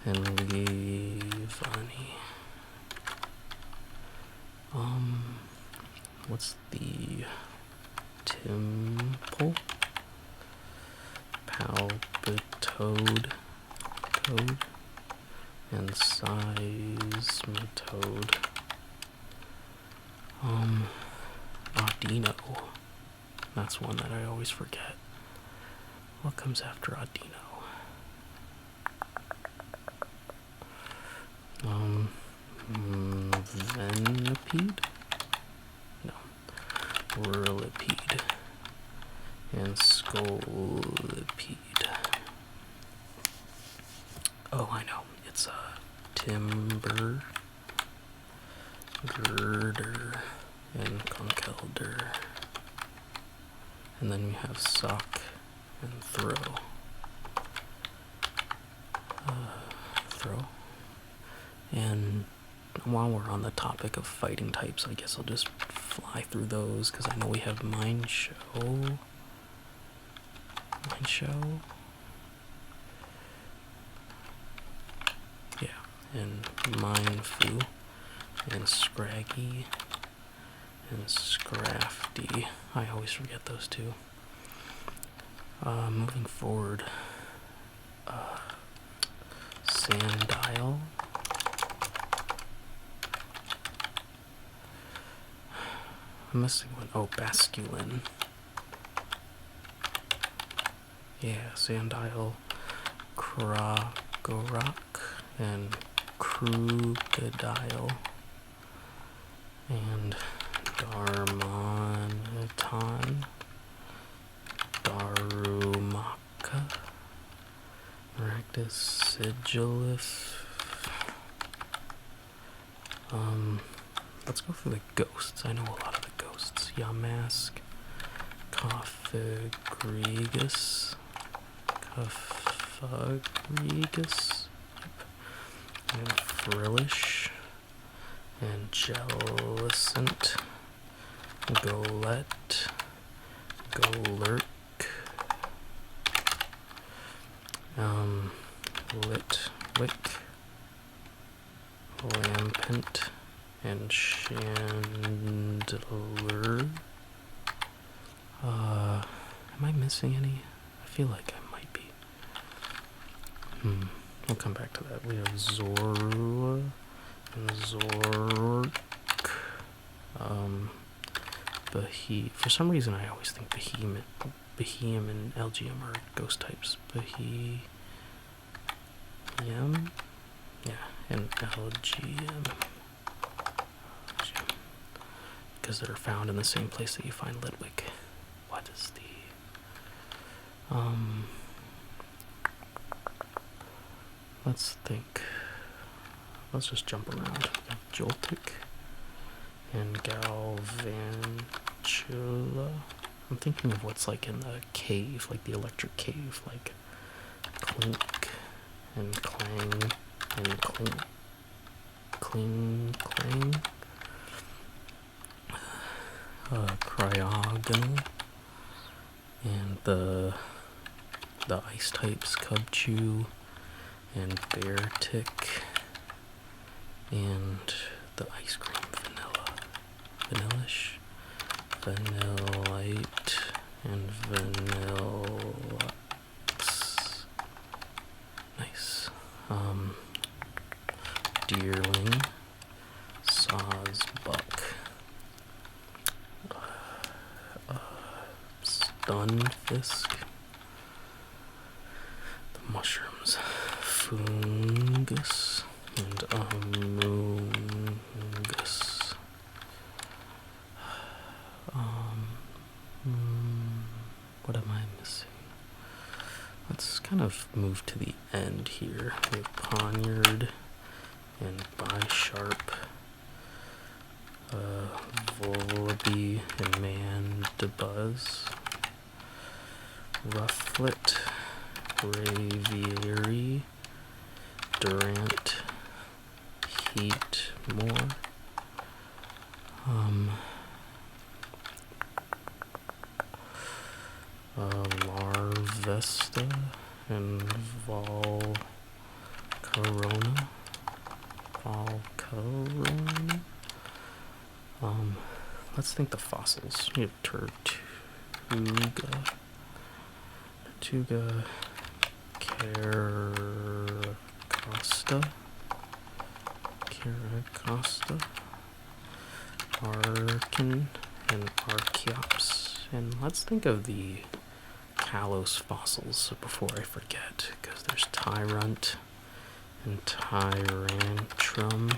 A: And Levani. What's the Timple? Palpitoad. Toad. And Seismitoad. Audino. That's one that I always forget. What comes after Audino? Venipede? No. Whirlipede. And Scolipede. Oh, I know. It's Timber, Girder, and Conkelder. And then we have Sock and Throw. throw. And while we're on the topic of fighting types, I guess I'll just fly through those, because I know we have Mind Show. Yeah, and Mind Fu, and Scraggy, and Scrafty. I always forget those two. Moving forward, Sandile. I'm missing one. Oh, Basculin. Yeah, Sandile, Kragorok, and Krookodile, and Darmanitan, Darumaka, Maractus Sigilif. Let's go for the ghosts. I know a lot of the ghosts. Yamask, Cophagrigus, and Frillish, and Jellicent, Golett, Golurk, Litwick, Lampent, and Chandler. Am I missing any? I feel like I might be. We'll come back to that. We have Zorua and Zork. For some reason I always think Behem and LGM are ghost types. Behem. Yeah, and LGM. Because they're found in the same place that you find Litwick. What is the... Let's think. Let's just jump around. We have Joltik and Galvantula. I'm thinking of what's like in the cave, like the electric cave, like Clink and Clang and Clink. Clang. Cryogonal, and the ice types, Cubchew and Beartic, and the ice cream, Vanillish, Vanillite, and Vanillux. Nice. Deerling, Sawsbuck, Stunfisk, the mushrooms, Fungus, and Amoongus. What am I missing? Let's kind of move to the end here. We have Poniard and Bisharp, Volibee and Mandibuzz, Rufflet, Braviary, Durant, Heatmore, Larvesta, and Volcarona. Let's think the fossils. We have Tortuga, Caracosta, Arkin, and Archeops. And let's think of the Kalos fossils before I forget, because there's Tyrunt and Tyrantrum,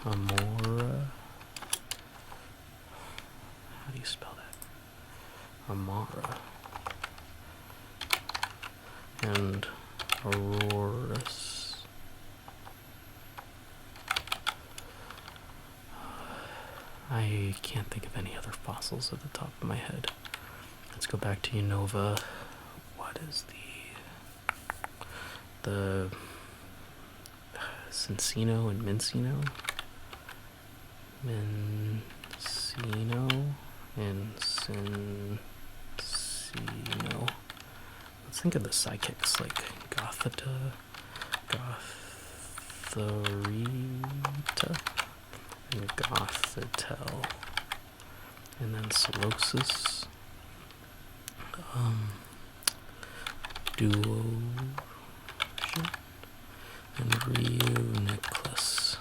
A: Amora. How do you spell that? Amara. And Aurorus. I I can't think of any other fossils at the top of my head. Let's go back to Unova. What is the Sinnoh and Mincino? Mincino and Cincino. Let's think of the psychics like Gothita, Gotharita, and Gothitel. And then Solosis, Duosion, and Reuniclus.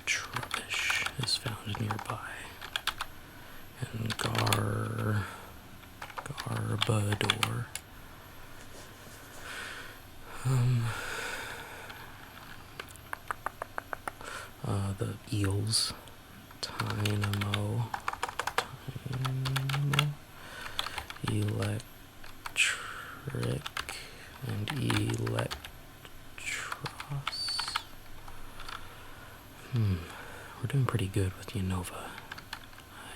A: Trubbish is found nearby. And Garbador. The eels. Tynamo, Electric, and Electros. We're doing pretty good with Unova.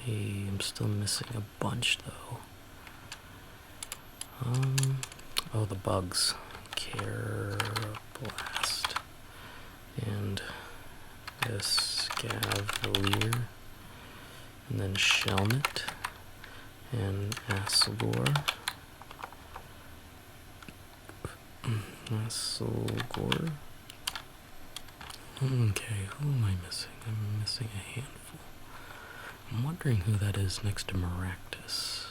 A: I am still missing a bunch though. Oh, the bugs. Carablast and Escavalier, and then Shellnet and Asilgor. Okay, who am I missing? I'm missing a handful. I'm wondering who that is next to Maractus.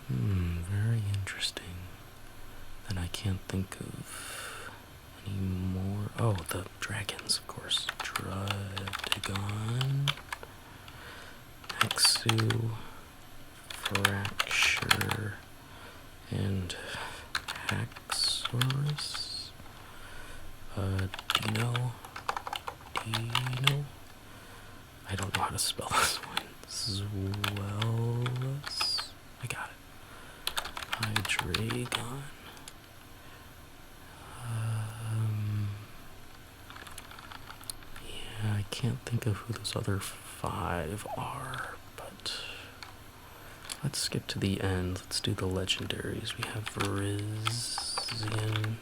A: Very interesting. Then I can't think of any more. Oh, the dragons, of course. Drudigon, Hexu, Fracture, and Haxorus. Dino. I don't know how to spell this one. Zwellus. I got it. Hydreigon. Yeah, I can't think of who those other 5 are, but let's skip to the end. Let's do the legendaries. We have Verizian,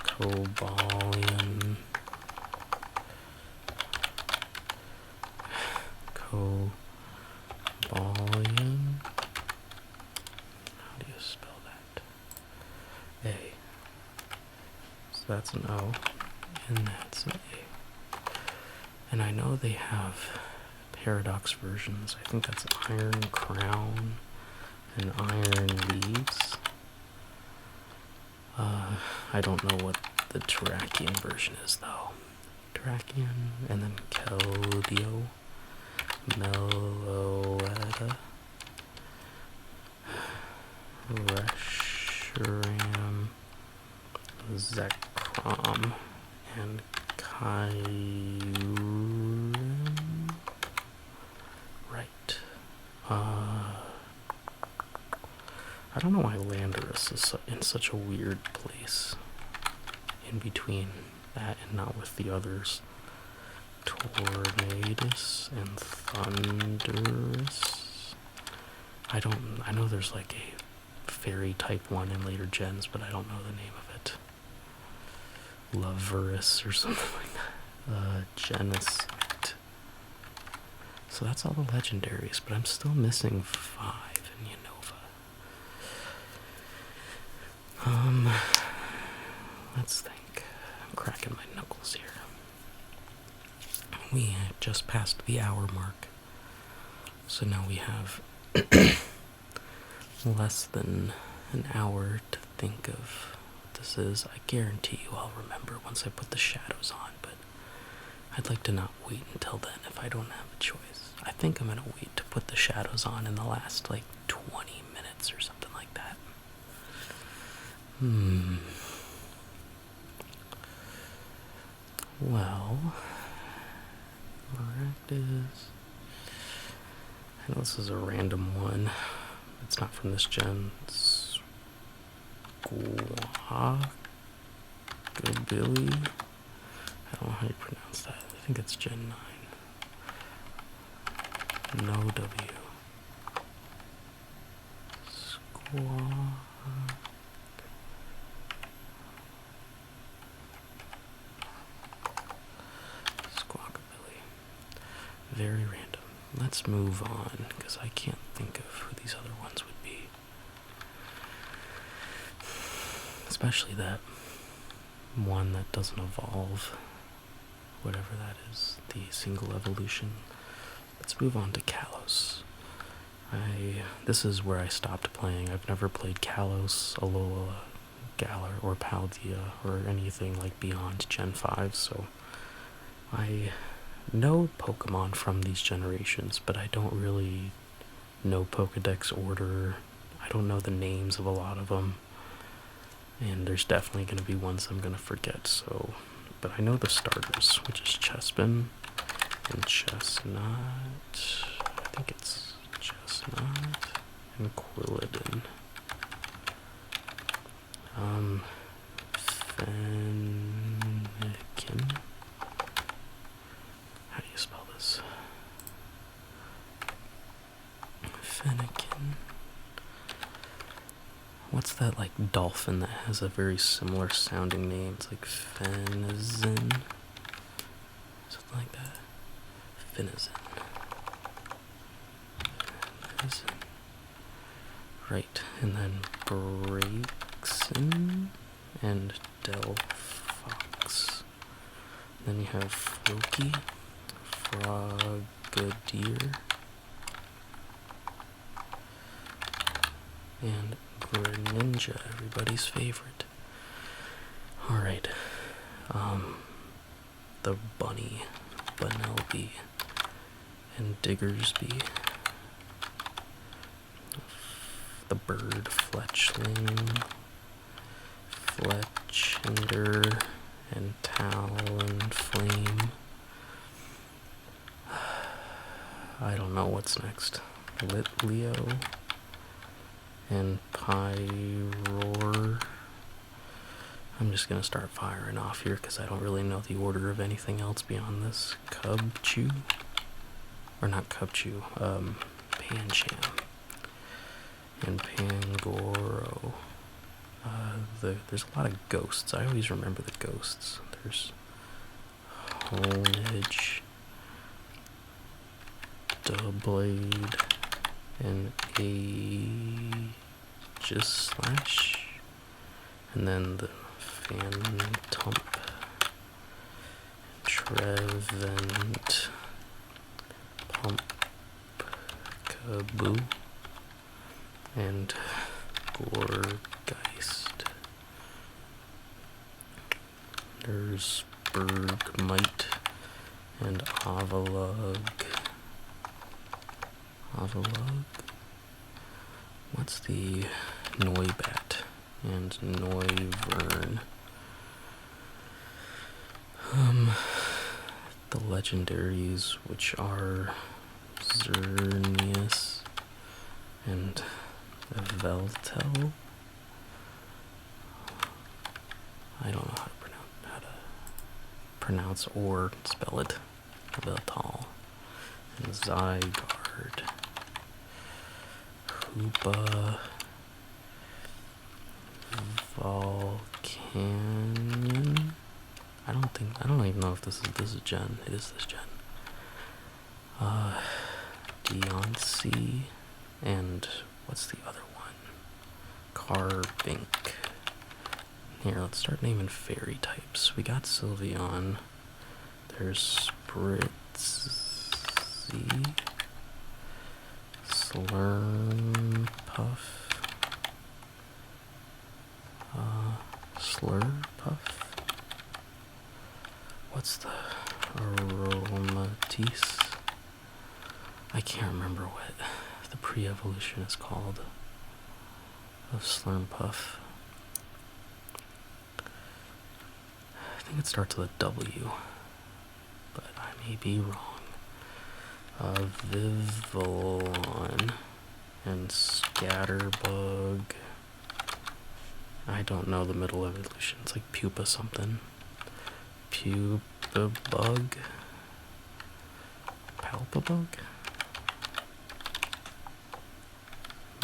A: Cobalion, how do you spell that? A. So that's an O, and that's an A. And I know they have paradox versions. I think that's Iron Crown and Iron Leaves. I don't know what the Terrakian version is though. Terrakian, and then Keldeo, Meloetta, Reshiram, Zekrom, and Kyurem. Right. I don't know why Landorus is in such a weird place in between that and not with the others. Tornadus and Thunderous. I know there's like a fairy type one in later gens, but I don't know the name of it. Loverus or something like that. Genesect. So that's all the legendaries, but I'm still missing 5 in Unova. Let's think. I'm cracking my knuckles here. We just passed the hour mark, so now we have less than an hour to think of what this is. I guarantee you I'll remember once I put the shadows on, but I'd like to not wait until then if I don't have a choice. I think I'm gonna wait to put the shadows on in the last like 20 minutes or something like that. Well, Maractus, I know this is a random one. It's not from this gen. It's Squawkabilly. I don't know how you pronounce that. I think it's Gen 9. No W. Squawkabilly. Very random. Let's move on, because I can't think of who these other ones would be. Especially that one that doesn't evolve. Whatever that is. The single evolution. Let's move on to Kalos. This is where I stopped playing. I've never played Kalos, Alola, Galar, or Paldea, or anything like beyond Gen 5, so I know Pokemon from these generations, but I don't really know Pokedex order. I don't know the names of a lot of them, and there's definitely going to be ones I'm going to forget, so, but I know the starters, which is Chespin and Chestnut. I think it's Chestnut and Quilladin. Fennekin. How do you spell this? Fennekin. What's that like dolphin that has a very similar sounding name? It's like Fennezen. Something like that. Fennezen. Right, and then Braixen and Delphox. Then you have Floki, Frogadier, and Greninja, everybody's favorite. Alright, the Bunny, Bunnelby, and Diggersby. The bird, Fletchling, Fletchinder, and Talonflame. I don't know what's next. Litleo and Pyroar. I'm just gonna start firing off here because I don't really know the order of anything else beyond this. Cubchoo? Or not Cubchoo, Pancham. And Pangoro. There's a lot of ghosts. I always remember the ghosts. There's Honedge, Doublade, and Aegislash, and then the Phantump, Trevent, Pumpkaboo, and Gorgeist. There's Bergmite and Avalug. What's the Noibat and Noivern? The legendaries, which are Xerneas and Veltel. I don't know how to pronounce or spell it. Veltal. And Zygarde. Hoopa. Volcanion. I don't even know if this is gen. It is this gen. Deoncey. And what's the other one? Carbink. Here, let's start naming fairy types. We got Sylveon. There's Spritzee. Slurpuff. Slurpuff. What's the Aromatisse? I can't remember what the pre-evolution is called of Slurpuff. I think it starts with a W, but I may be wrong. Vivillon and Scatterbug. I don't know the middle evolution. It's like Pupa something. Pupabug? Palpabug?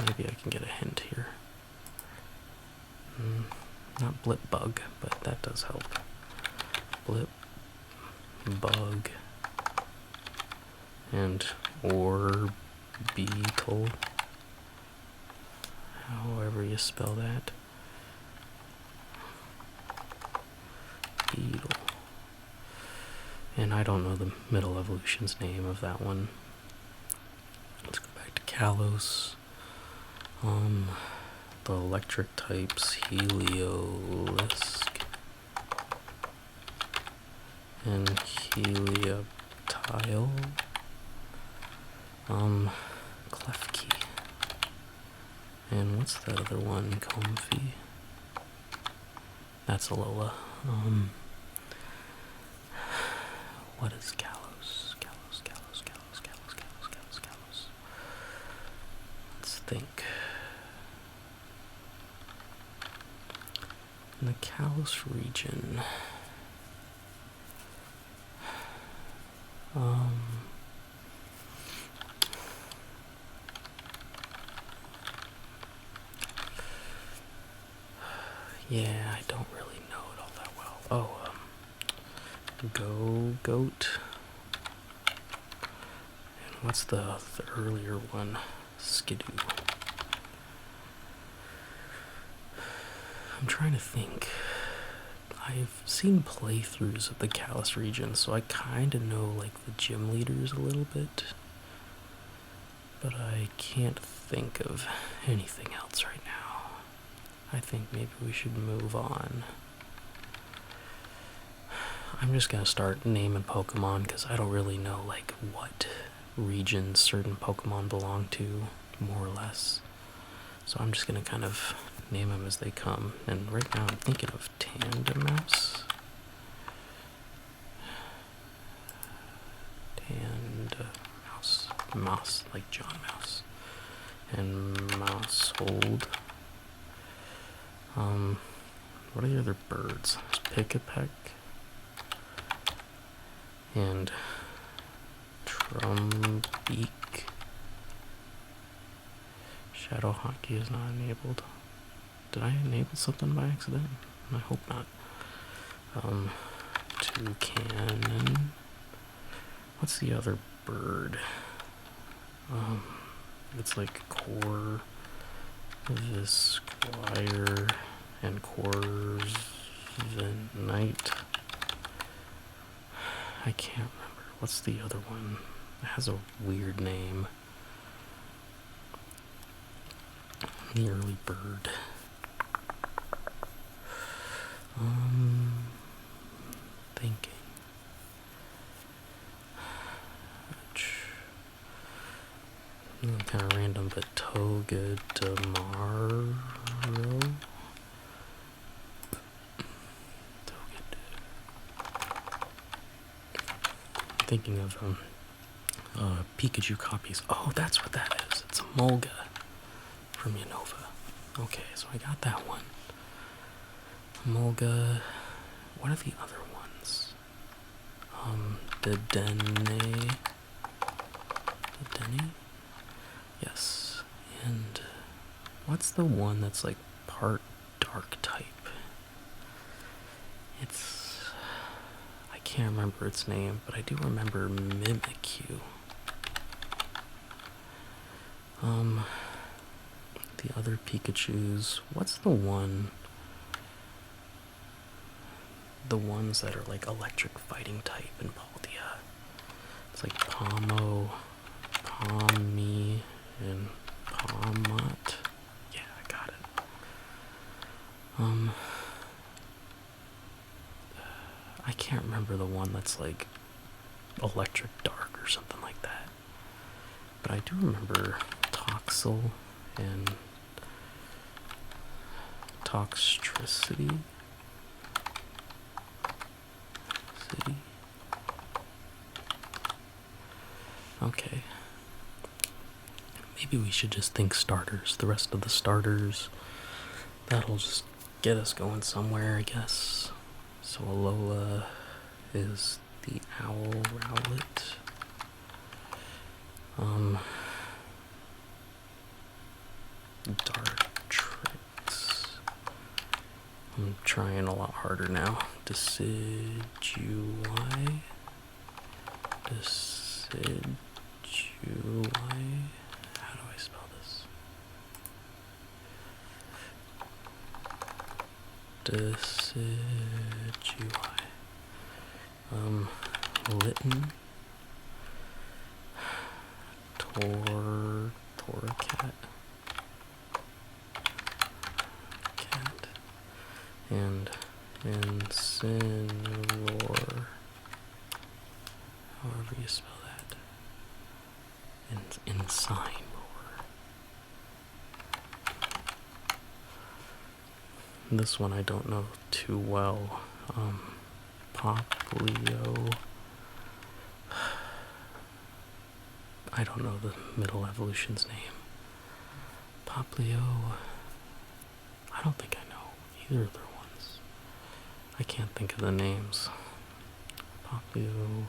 A: Maybe I can get a hint here. Not Blipbug, but that does help. Blipbug and Orbeetle, however you spell that. Beetle. And I don't know the middle evolution's name of that one. Let's go back to Kalos. The electric types, Heliolisk and Helioptile. Klefki. And what's the other one? Comfy. That's Alola. What is Kalos? Kalos. Let's think. In the Kalos region. Yeah, I don't really know it all that well. Goat. And what's the earlier one? Skidoo. I'm trying to think. I've seen playthroughs of the Kalos region, so I kind of know like the gym leaders a little bit. But I can't think of anything else right now. I think maybe we should move on. I'm just gonna start naming Pokemon because I don't really know like what regions certain Pokemon belong to, more or less. So I'm just gonna kind of name them as they come. And right now I'm thinking of Tandemaus. Mouse, like John Mouse. And Mousehold. What are the other birds? There's Pick-a-Peck. And Trumbeak. Shadow Hockey is not enabled. Did I enable something by accident? I hope not. Toucanon. What's the other bird? It's like Corvisquire and Corviknight. I can't remember. What's the other one? It has a weird name. The early bird. Thinking. Kind of random, but Togedemaru. Thinking of Pikachu copies. Oh, that's what that is. It's a Mulga from Unova. Okay, so I got that one. Mulga. What are the other ones? Dedenne. Yes. And what's the one that's like part dark type? I can't remember its name, but I do remember Mimikyu. The other Pikachus. What's the one? The ones that are like electric fighting type in Paldia. It's like Pommi, and Pomot. Yeah, I got it. I can't remember the one that's like electric dark or something like that. But I do remember Toxel and Toxtricity. Okay, maybe we should just think starters. The rest of the starters, that'll just get us going somewhere, I guess. So Alola is the owl rowlet. Dartrix. I'm trying a lot harder now. Decidueye. Decidueye. How do I spell this? Decidueye. Litten. Torracat. Cat. And Incineroar. However you spell that. Incineroar. This one I don't know too well. Poplio. I don't know the middle evolution's name. Poplio. I don't think I know either of their ones. I can't think of the names. Poplio.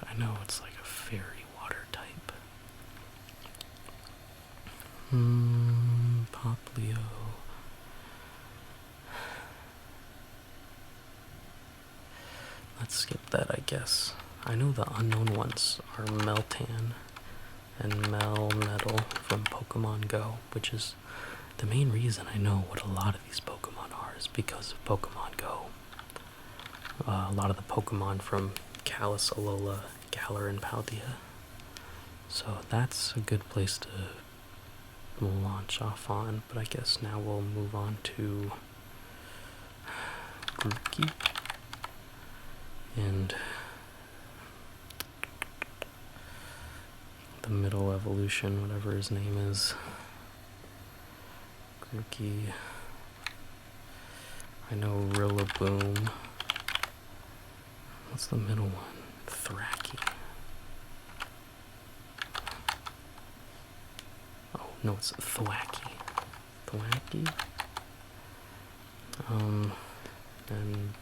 A: I know it's like a fairy water type. Poplio. Let's skip that, I guess. I know the unknown ones are Meltan and Melmetal from Pokemon Go, which is the main reason I know what a lot of these Pokemon are is because of Pokemon Go. A lot of the Pokemon from Kalos, Alola, Galar, and Paldea. So that's a good place to launch off on, but I guess now we'll move on to Grookey. And the middle evolution, whatever his name is. Grookey. I know Rillaboom. What's the middle one? Thwackey. Oh, no, it's Thwackey. Thwackey? And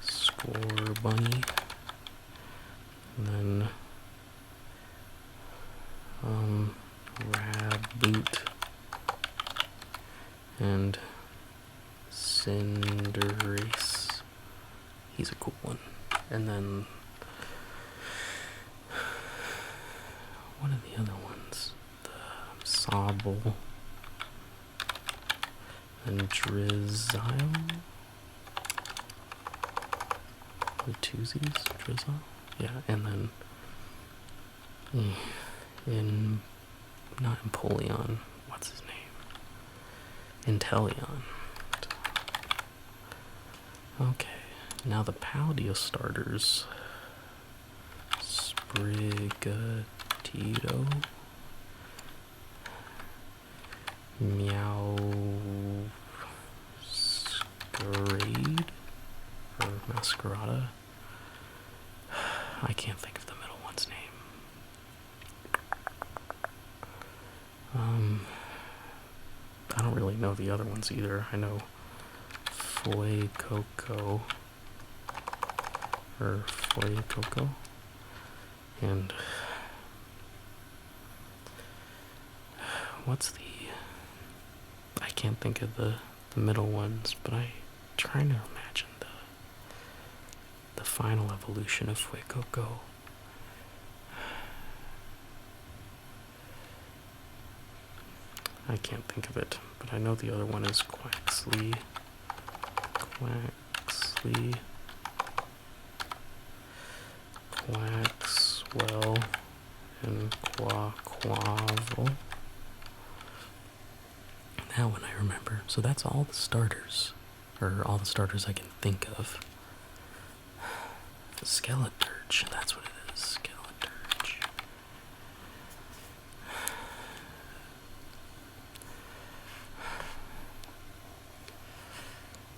A: Scorbunny. And then Raboot and Cinderace. He's a cool one. And then what are the other ones? The Sobble and Drizzile. The Twosies? Drizzle? Yeah, and then not Empoleon, what's his name? Inteleon. Okay, now the Paldea starters. Sprigatito. Masquerade? Or Masquerada? I can't think of the middle one's name. I don't really know the other ones either. I know Fuecoco or Fuecoco and what's the I can't think of the middle ones, but I'm trying to imagine the final evolution of Fuecoco. I can't think of it, but I know the other one is Quaxly, Quaxwell, and Quaquaval. That one I remember. So that's all the starters, or all the starters I can think of. Skeleturge, that's what it is. Skeleturge.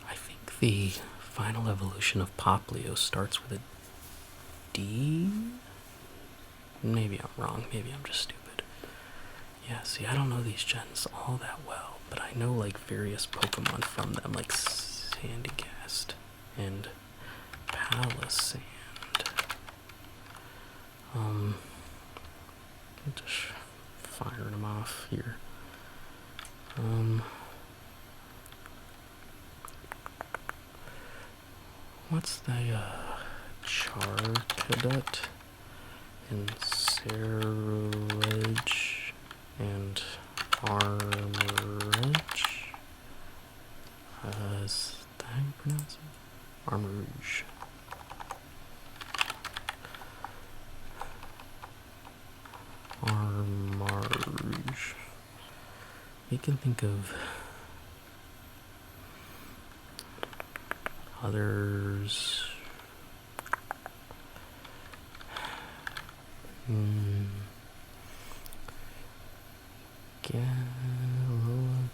A: I think the final evolution of Poplio starts with a D? Maybe I'm wrong. Maybe I'm just stupid. Yeah, see, I don't know these gens all that well, but I know like various Pokemon from them, like Sandygast and Palisand. Just firing them off here. What's the Charcadet and Ceruledge and Armouredge? Is that how you pronounce it? Armouredge. Armouredge. We can think of others.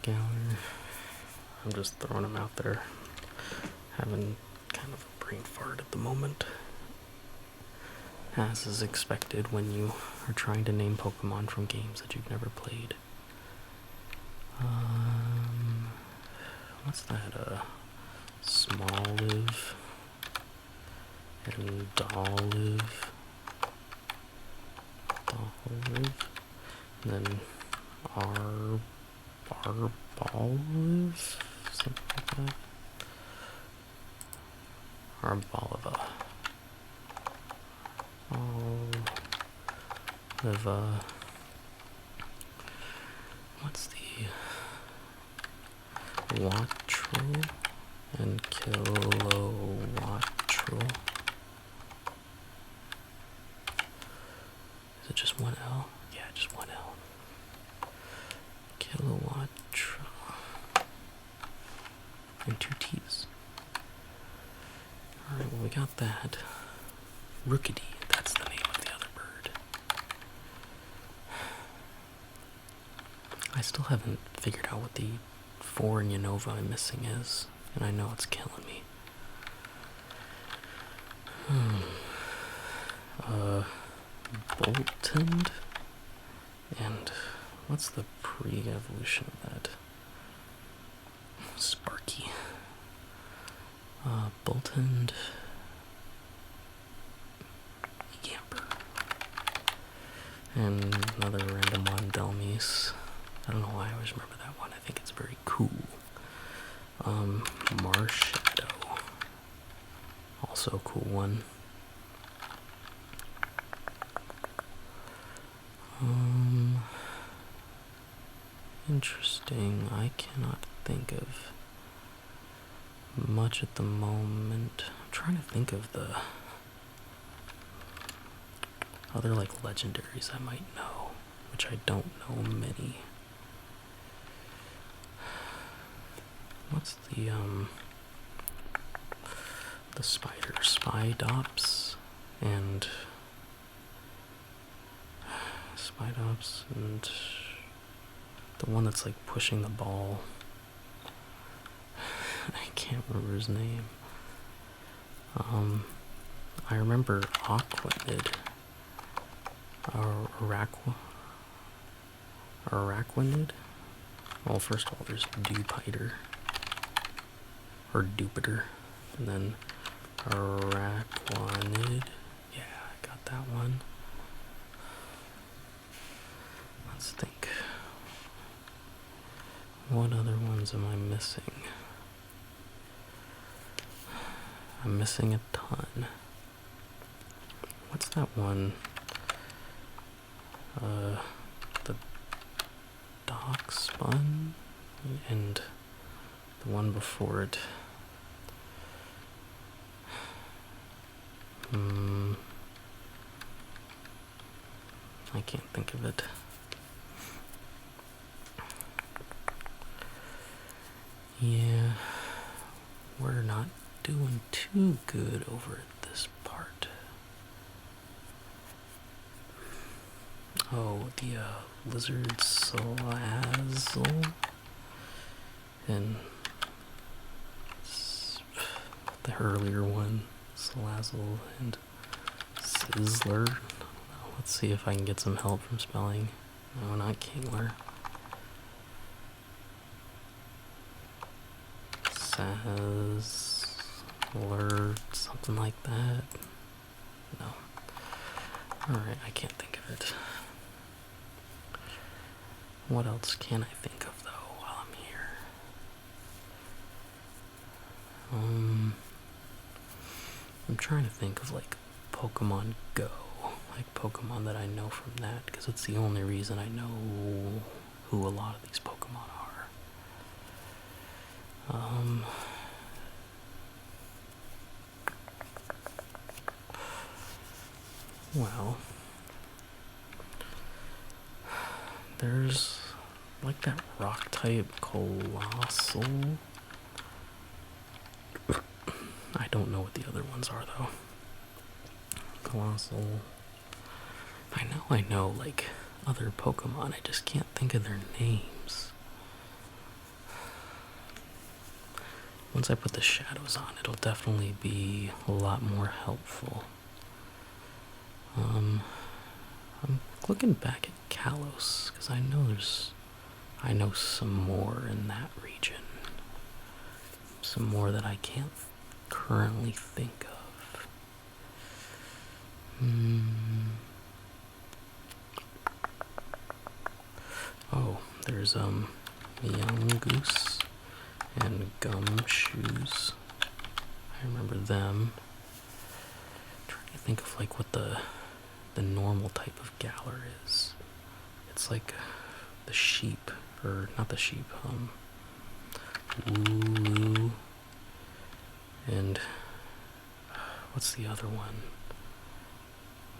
A: Galler. I'm just throwing them out there. Having kind of a brain fart at the moment. As is expected when you are trying to name Pokemon from games that you've never played. What's that? Smoliv and Dolliv. And then Arboliv? Something like that. Arboliva. Oliva. What's the Wattrel and Kilowattrel? Is it just one L? Yeah, just one L. Kilowattrel. And two T's. Alright, well we got that. Rookidee, that's the name of the other bird. I still haven't figured out what the foreign Unova I'm missing is, and I know it's killing me. Boltund? And what's the pre-evolution of that? Sparky. Boltund. Yamper. And another random one, Delmise. I don't know why I always remember that one. I think it's very cool. Marshadow. Also a cool one. Interesting. I cannot think of much at the moment. I'm trying to think of the other like legendaries I might know, which I don't know many. What's the spider? Spidops and the one that's like pushing the ball. I can't remember his name. I remember Aquanid. Araquanid? Well, first of all, there's Dewpider. Or Dupiter. And then Araquanid. Yeah, I got that one. Let's think. What other ones am I missing? I'm missing a ton. What's that one? The Dockspun? And the one before it. I can't think of it. Yeah, we're not doing too good over at this part. Oh, the lizard Salazzle and the earlier one, Salazzle and Sizzler. Let's see if I can get some help from spelling. No, not Kingler. Sazler, something like that. No. Alright, I can't think of it. What else can I think of, though, while I'm here? I'm trying to think of, like, Pokemon Go. Like, Pokemon that I know from that, because it's the only reason I know who a lot of these Pokemon are. Well, there's like that rock type Colossal. I don't know what the other ones are though. Colossal. I know like other Pokemon, I just can't think of their names. Once I put the shadows on, it'll definitely be a lot more helpful. I'm looking back at Kalos, because I know some more in that region. Some more that I can't currently think of. Oh, there's Young and Gumshoes. I remember them. I'm trying to think of like what the normal type of Galar is. It's like the sheep, or not the sheep, Wooloo, and what's the other one?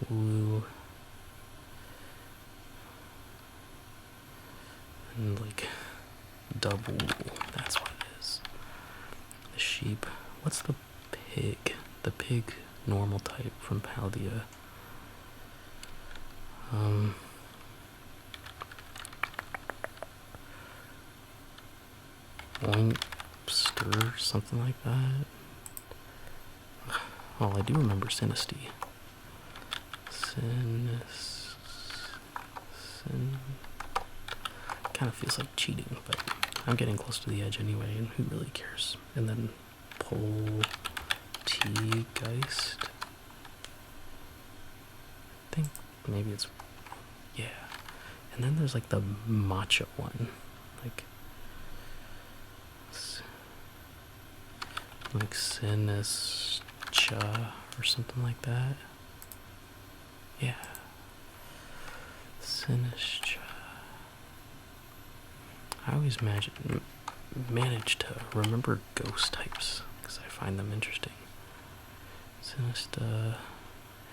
A: Wooloo, and like double, that's what it is. The sheep. What's the pig? The pig normal type from Paldea. Oinkster, something like that. Oh, I do remember Sinistea. Kind of feels like cheating, but I'm getting close to the edge anyway, and who really cares? And then Poltegeist. I think maybe it's, yeah. And then there's like the matcha one, like Sinischa or something like that. Yeah. Sinischa. I always manage to remember ghost types because I find them interesting. Sinista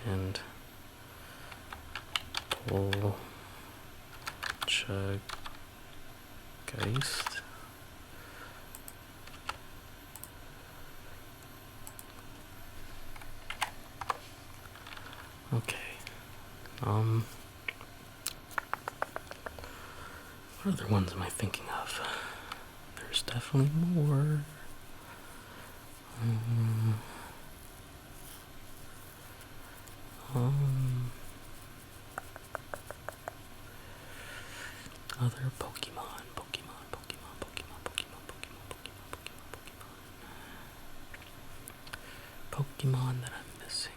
A: and Poltegeist. Okay. What other ones am I thinking of? There's definitely more. Other Pokemon that I'm missing.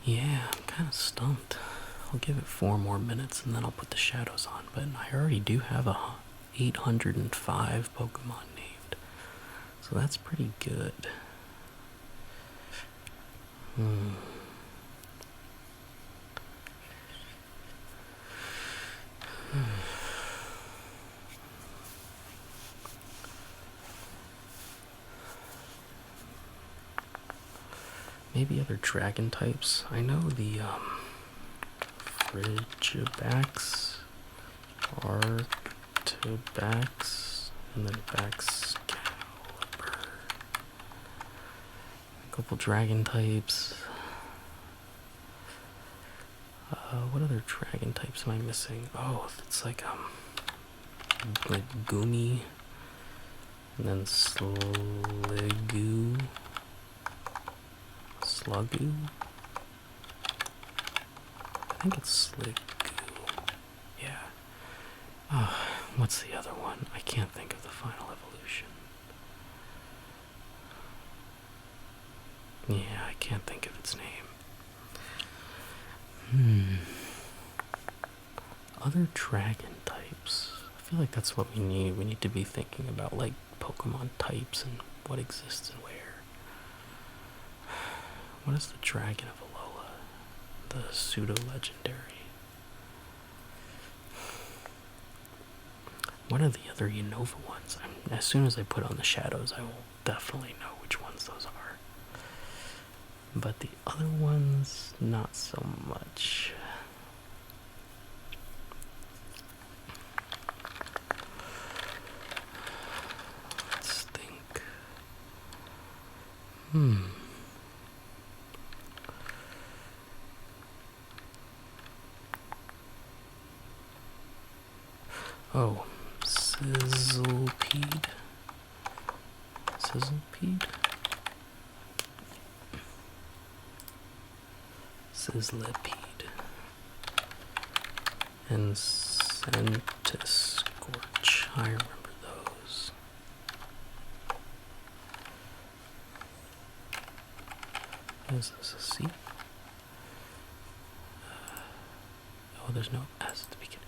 A: Yeah, I'm kind of stumped. I'll give it 4 more minutes and then I'll put the shadows on, but I already do have 805 Pokemon named, so that's pretty good. Maybe other dragon types. I know the Frigibax, Arctibax, and then Baxcalibur. couple dragon types. What other dragon types am I missing? Oh, it's like Gumi, and then Slugoo. I think it's Slugoo. Yeah. What's the other one? I can't think of the final evolution. Yeah, I can't think of its name. Other dragon types. I feel like that's what we need. We need to be thinking about like Pokemon types and what exists and where. What is the dragon of Alola? The pseudo-legendary. What are the other Unova ones? As soon as I put on the shadows, I will definitely know which ones those are. But the other ones, not so much. Let's think. Oh, Sizzlepede. Sizzlepede. And Centiskorch. I remember those. Is this a C? Oh, there's no S at the beginning.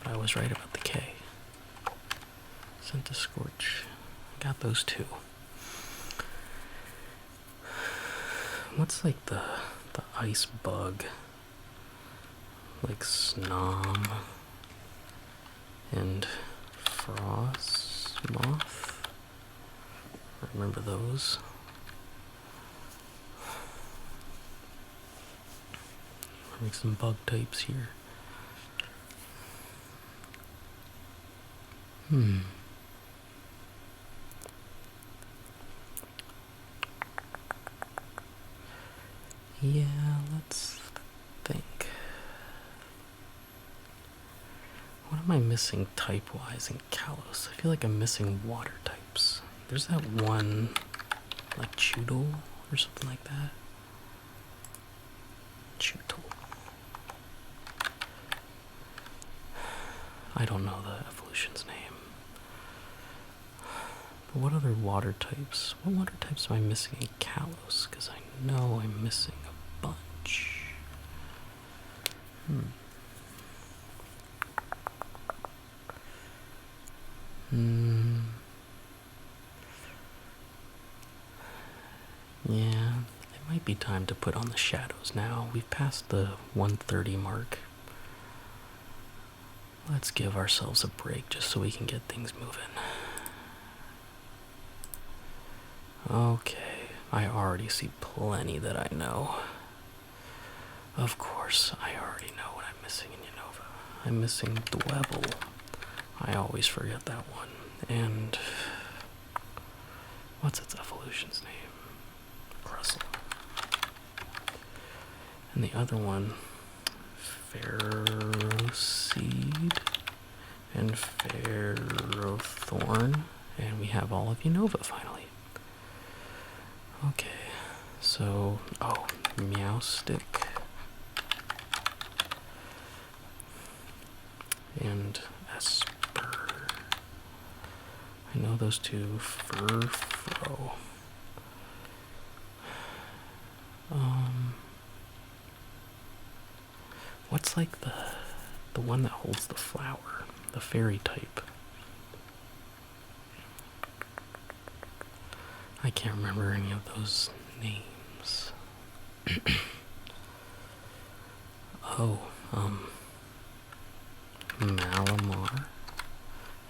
A: But I was right about the K. Centiskorch. Got those two. What's like the ice bug? Like Snom and Frostmoth. Remember those? Make some bug types here. Yeah, let's think. What am I missing type-wise in Kalos? I feel like I'm missing water types. There's that one, like Johto or something like that. Johto. I don't know the evolution's name. But what other water types? What water types am I missing in Kalos? Because I know I'm missing a bunch. Yeah, it might be time to put on the shadows now. We've passed the 1:30 mark. Let's give ourselves a break just so we can get things moving. Okay, I already see plenty that I know. Of course, I already know what I'm missing in Unova. I'm missing Dwebble. I always forget that one. And what's its evolution's name? Crustle. And the other one, Ferroseed and Ferrothorn. And we have all of Unova finally. Okay, so, Meowstick and Esper. I know those two. Furfro. What's like the one that holds the flower? The fairy type. I can't remember any of those names. Malamar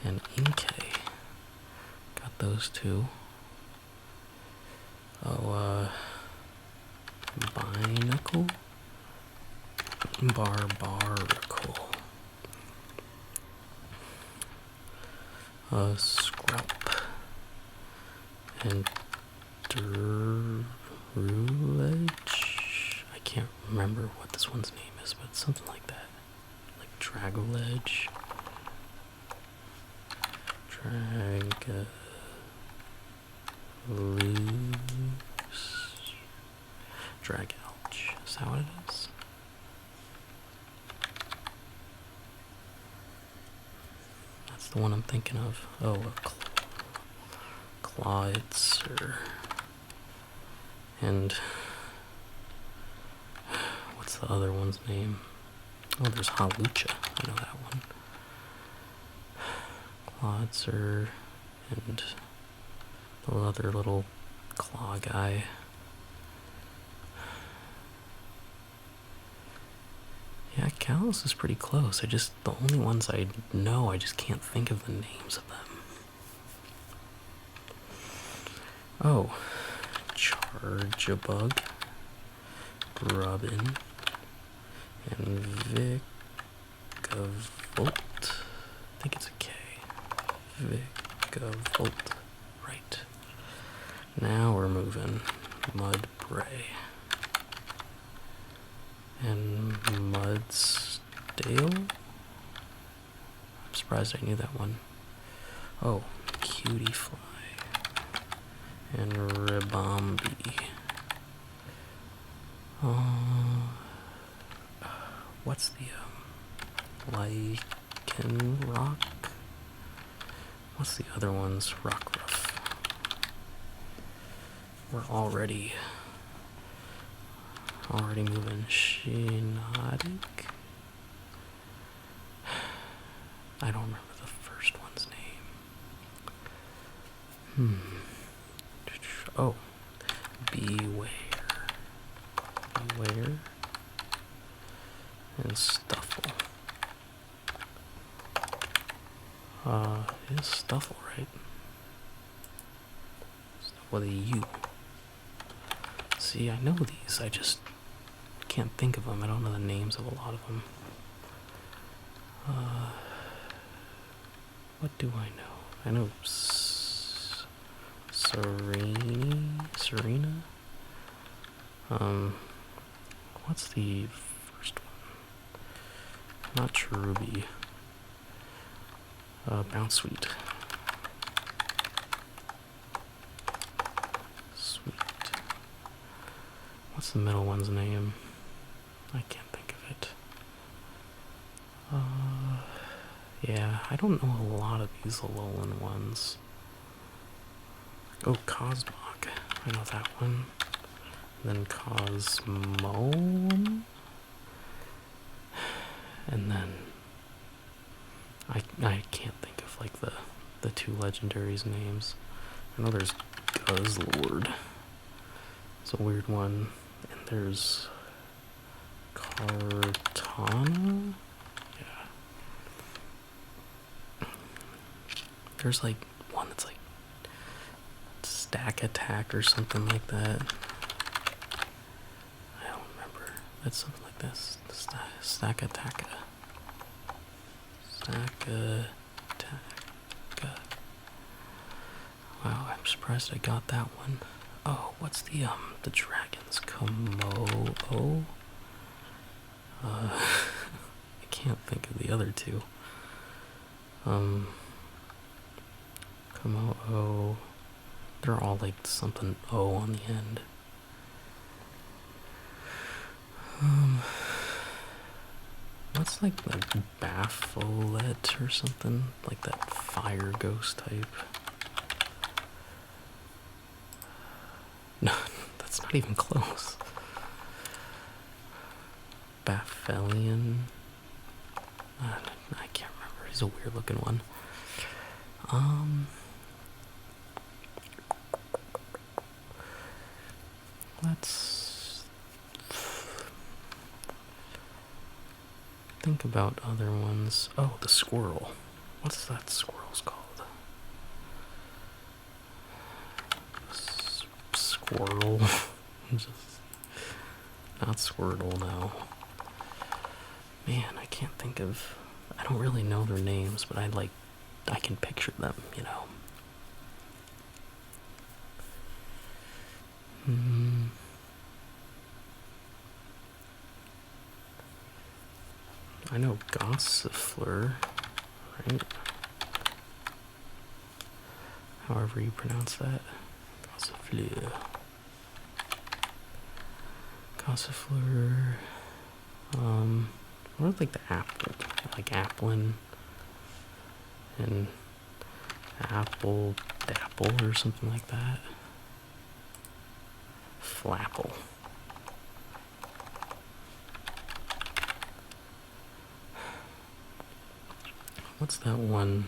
A: and Inkay. Got those two. Binacle? Barbarical. Scrap. And I can't remember what this one's name is, but it's something like that. Like Dragoledge. Dragalge. Is that what it is? That's the one I'm thinking of. Oh, a Clawitzer. And what's the other one's name? Oh, there's Halucha. I know that one. Clawitzer and the other little claw guy. Yeah, Kalos is pretty close. The only ones I know, I just can't think of the names of them. Oh, Charjabug, Grubbin, and Vigavolt. I think it's a K. Vigavolt. Right. Now we're moving. Mudbray. And Mudsdale? I'm surprised I knew that one. Oh, Cutiefly. And Ribombi. What's the, Lycanroc? What's the other ones? Rockruff. We're already moving. Shinotic? I don't remember the first one's name. Oh, Beware. And Stuffle. Is Stuffle right? With a U. See, I know these, I just can't think of them. I don't know the names of a lot of them. What do I know? I know Serena? What's the first one? Not Cherubi. Bounce Sweet. What's the middle one's name? I can't think of it. Yeah, I don't know a lot of these Alolan ones. Oh, Cosmog. I know that one. And then Cosmo. And then I can't think of like the two legendaries' names. I know there's Guzzlord. It's a weird one. And there's Kartana? Yeah. There's like one that's like Stack Attack or something like that. I don't remember. It's something like this. Stack Attack. Wow, I'm surprised I got that one. Oh, what's the dragon's Komo-o? I can't think of the other two. Komo-o. They're all like something O on the end. What's like the Bapholet or something? Like that fire ghost type. No, that's not even close. Baphelion. I can't remember. He's a weird looking one. Let's think about other ones. Oh, the squirrel. What's that squirrel's called? Squirrel. Just not Squirtle now. Man, I can't think of. I don't really know their names, but I can picture them, you know. I know Gossifleur, right? However you pronounce that. Gossifleur. Gossifleur. What are like the apple? Like Applin and Apple Dapple or something like that. Flapple. What's that one?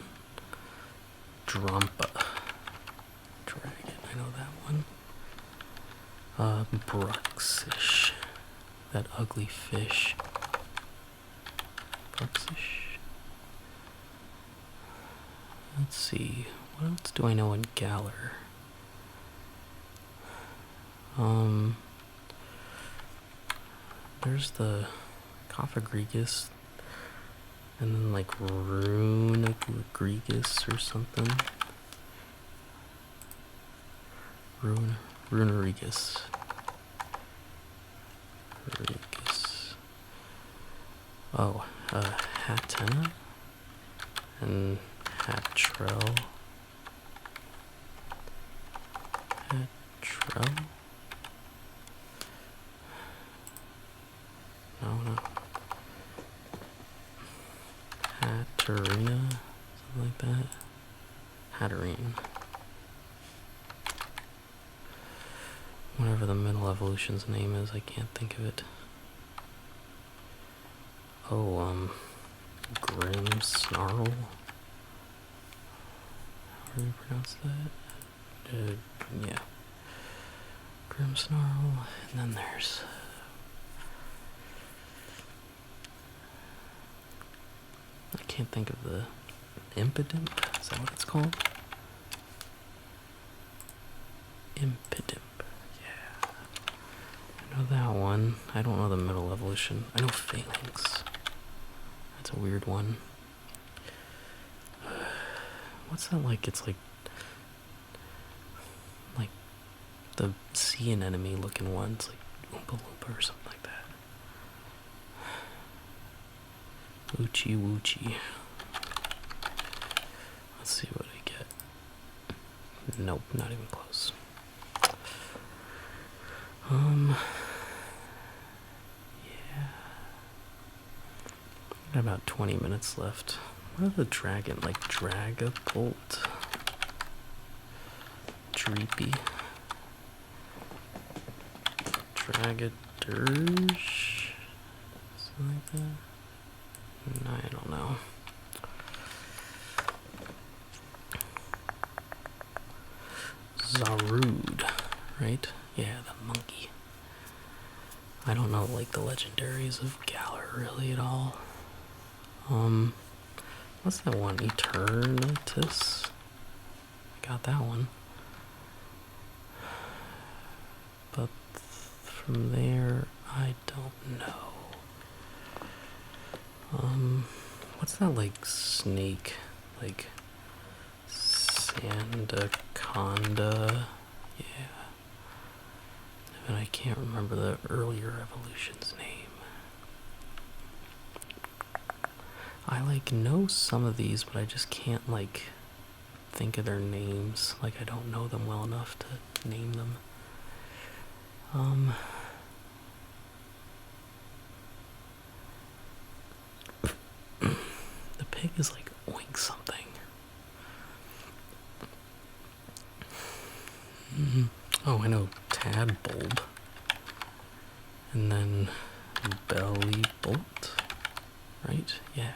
A: Drumpa. Dragon, I know that one. Bruxish. That ugly fish. Bruxish. Let's see. What else do I know in Galar? There's the Cophagregus. And then like Runagregus or something. Runarigus. Oh, Hatena and Hatrell. No. Hatterina, something like that. Hatterene. Whatever the middle evolution's name is, I can't think of it. Oh, Grim Snarl. How do you pronounce that? Yeah. Grim Snarl, and then there's I can't think of the Impidimp. Is that what it's called? Impidimp. Yeah. I know that one. I don't know the middle evolution. I know Phalanx. That's a weird one. What's that like? It's like the sea anemone looking one. It's like Oompa Loompa or something like that. Woochie Woochie. Let's see what I get. Nope, not even close. Yeah. Got about 20 minutes left. What are the dragon? Like Dragapult? Dreepy? Dragadirge? Something like that? I don't know. Zarude, right? Yeah, the monkey. I don't know like the legendaries of Galar really at all. What's that one? Eternatus? I got that one. But from there, I don't know. What's that like snake? Like Sandaconda? Yeah. And I can't remember the earlier evolution's name. I like know some of these, but I just can't like think of their names. Like I don't know them well enough to name them. The pig is like oink something. Oh, I know Tadbulb. And then Belly Bolt. Right? Yeah.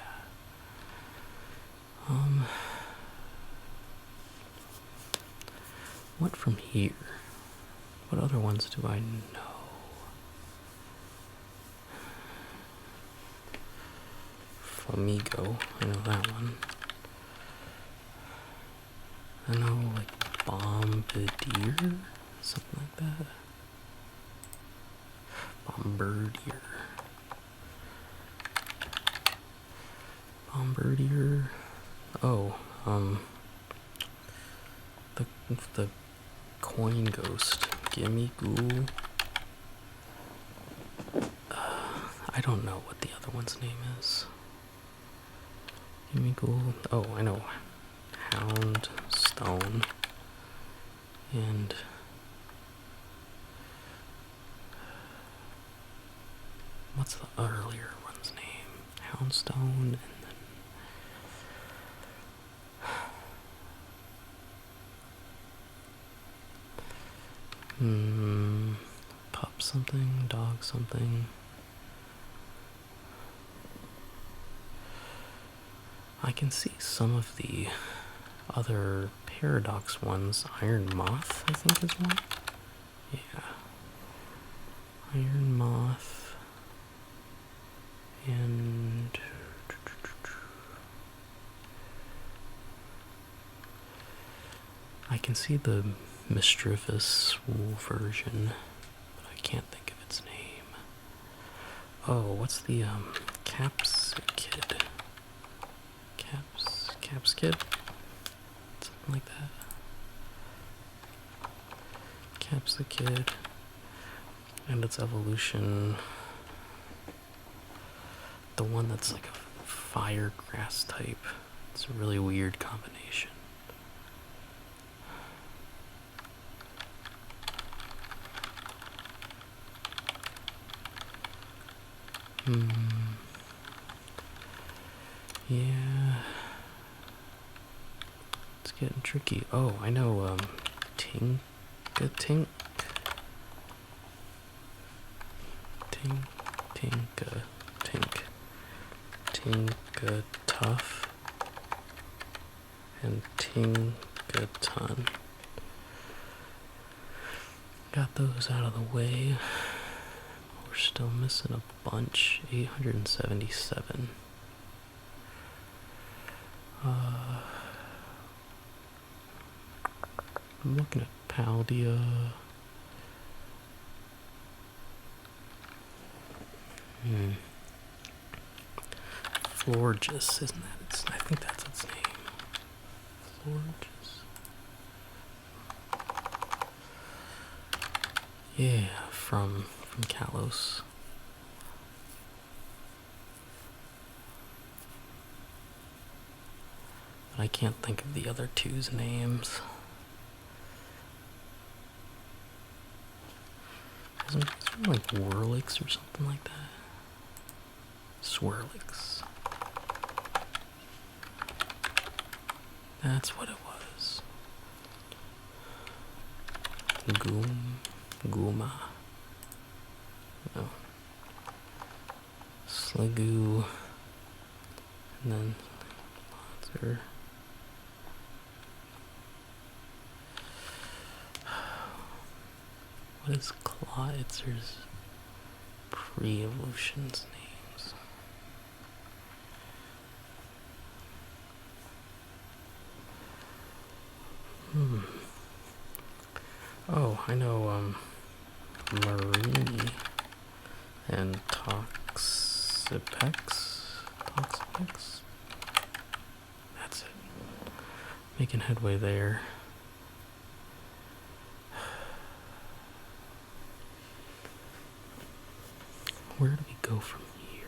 A: What from here? What other ones do I know? Flamigo, I know that one. I know like Bombardier, something like that. Bombardier. Oh, the coin ghost Gimme Ghoul. I don't know what the other one's name is. Gimme Ghoul. Oh, I know. Hound Stone. And what's the earlier one's name? Houndstone, and then pup something, dog something. I can see some of the other paradox ones. Iron Moth, I think, is one. Yeah. Iron Moth. And I can see the mischievous version, but I can't think of its name. Oh, what's the Capskid? Capskid? Something like that. Capskid. And its evolution. The one that's like a fire grass type. It's a really weird combination. Yeah. It's getting tricky. Oh, I know, Tink. Tinka Tough and Tinkaton. Got those out of the way. We're still missing a bunch. 877. I'm looking at Paldea. Florges, isn't that its? I think that's its name. Florges. Yeah, from Kalos. But I can't think of the other two's names. Isn't it like Whirlix or something like that? Swirlix. That's what it was. Gooma. No. Sligoo. And then monster. What is Clawitzer's pre-evolution's names? Oh, I know, Marini and Toxapex. That's it. Making headway there. Where do we go from here?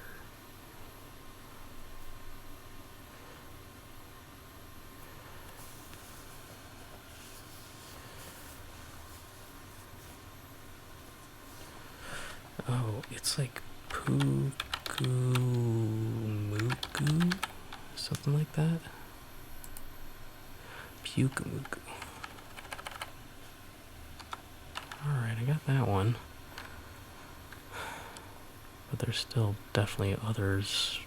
A: Oh, it's like Puku Muku? Something like that? Pukumuku. Alright, I got that one. But there's still definitely others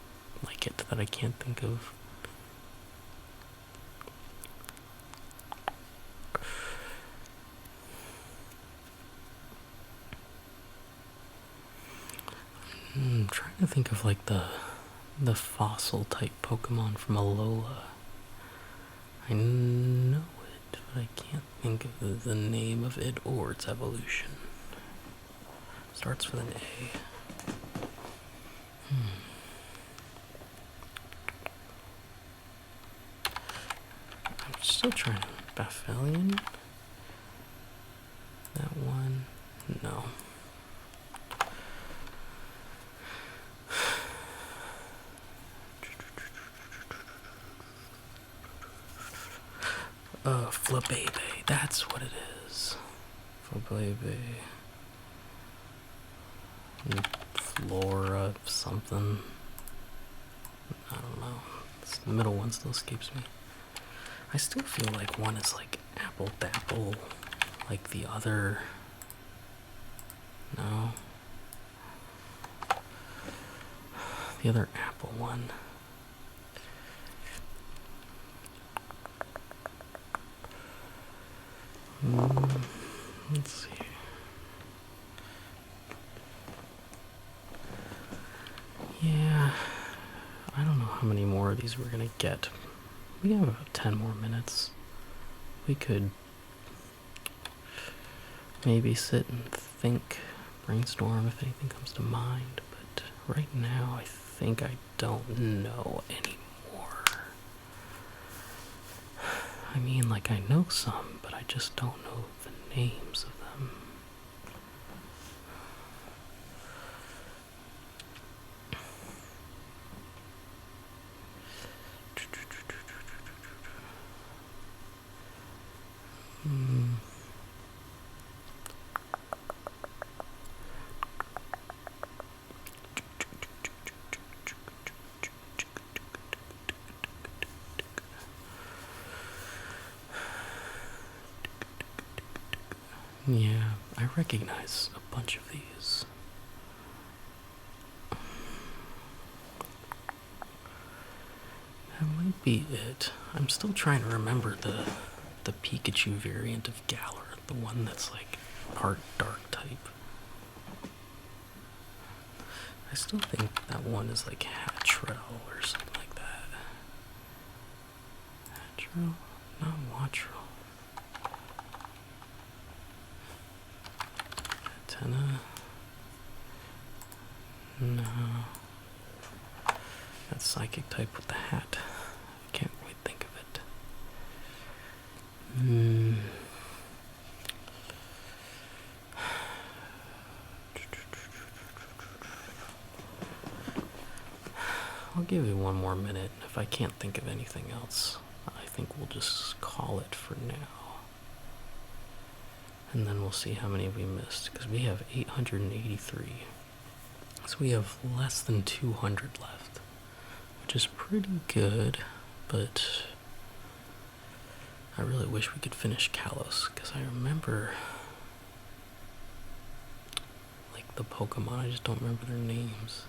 A: like it that I can't think of. I'm trying to think of like the fossil type Pokemon from Alola. I know it, but I can't think of the name of it or its evolution. Starts with an A. I'm still trying. Baphelion? That one. Flabebe, that's what it is. Flabebe. Flora something. I don't know. The middle one still escapes me. I still feel like one is like apple dapple, like the other. No. The other apple one. Let's see. Yeah, I don't know how many more of these we're gonna get. We have about 10 more minutes. We could maybe sit and think, brainstorm if anything comes to mind, but right now I think I don't know anymore. I mean, like, I know some, but I just don't know the names of them. Yeah, I recognize a bunch of these. That might be it. I'm still trying to remember the Pikachu variant of Galar, the one that's like part dark type. I still think that one is like Hatrel or something like that. Hatrel? Not Watrel. Hatena? No. That's psychic type with the hat. I can't quite think of it. I'll give you one more minute. If I can't think of anything else, I think we'll just call it for now. And then we'll see how many we missed, because we have 883. So we have less than 200 left, which is pretty good, but I really wish we could finish Kalos, because I remember, like, the Pokemon, I just don't remember their names.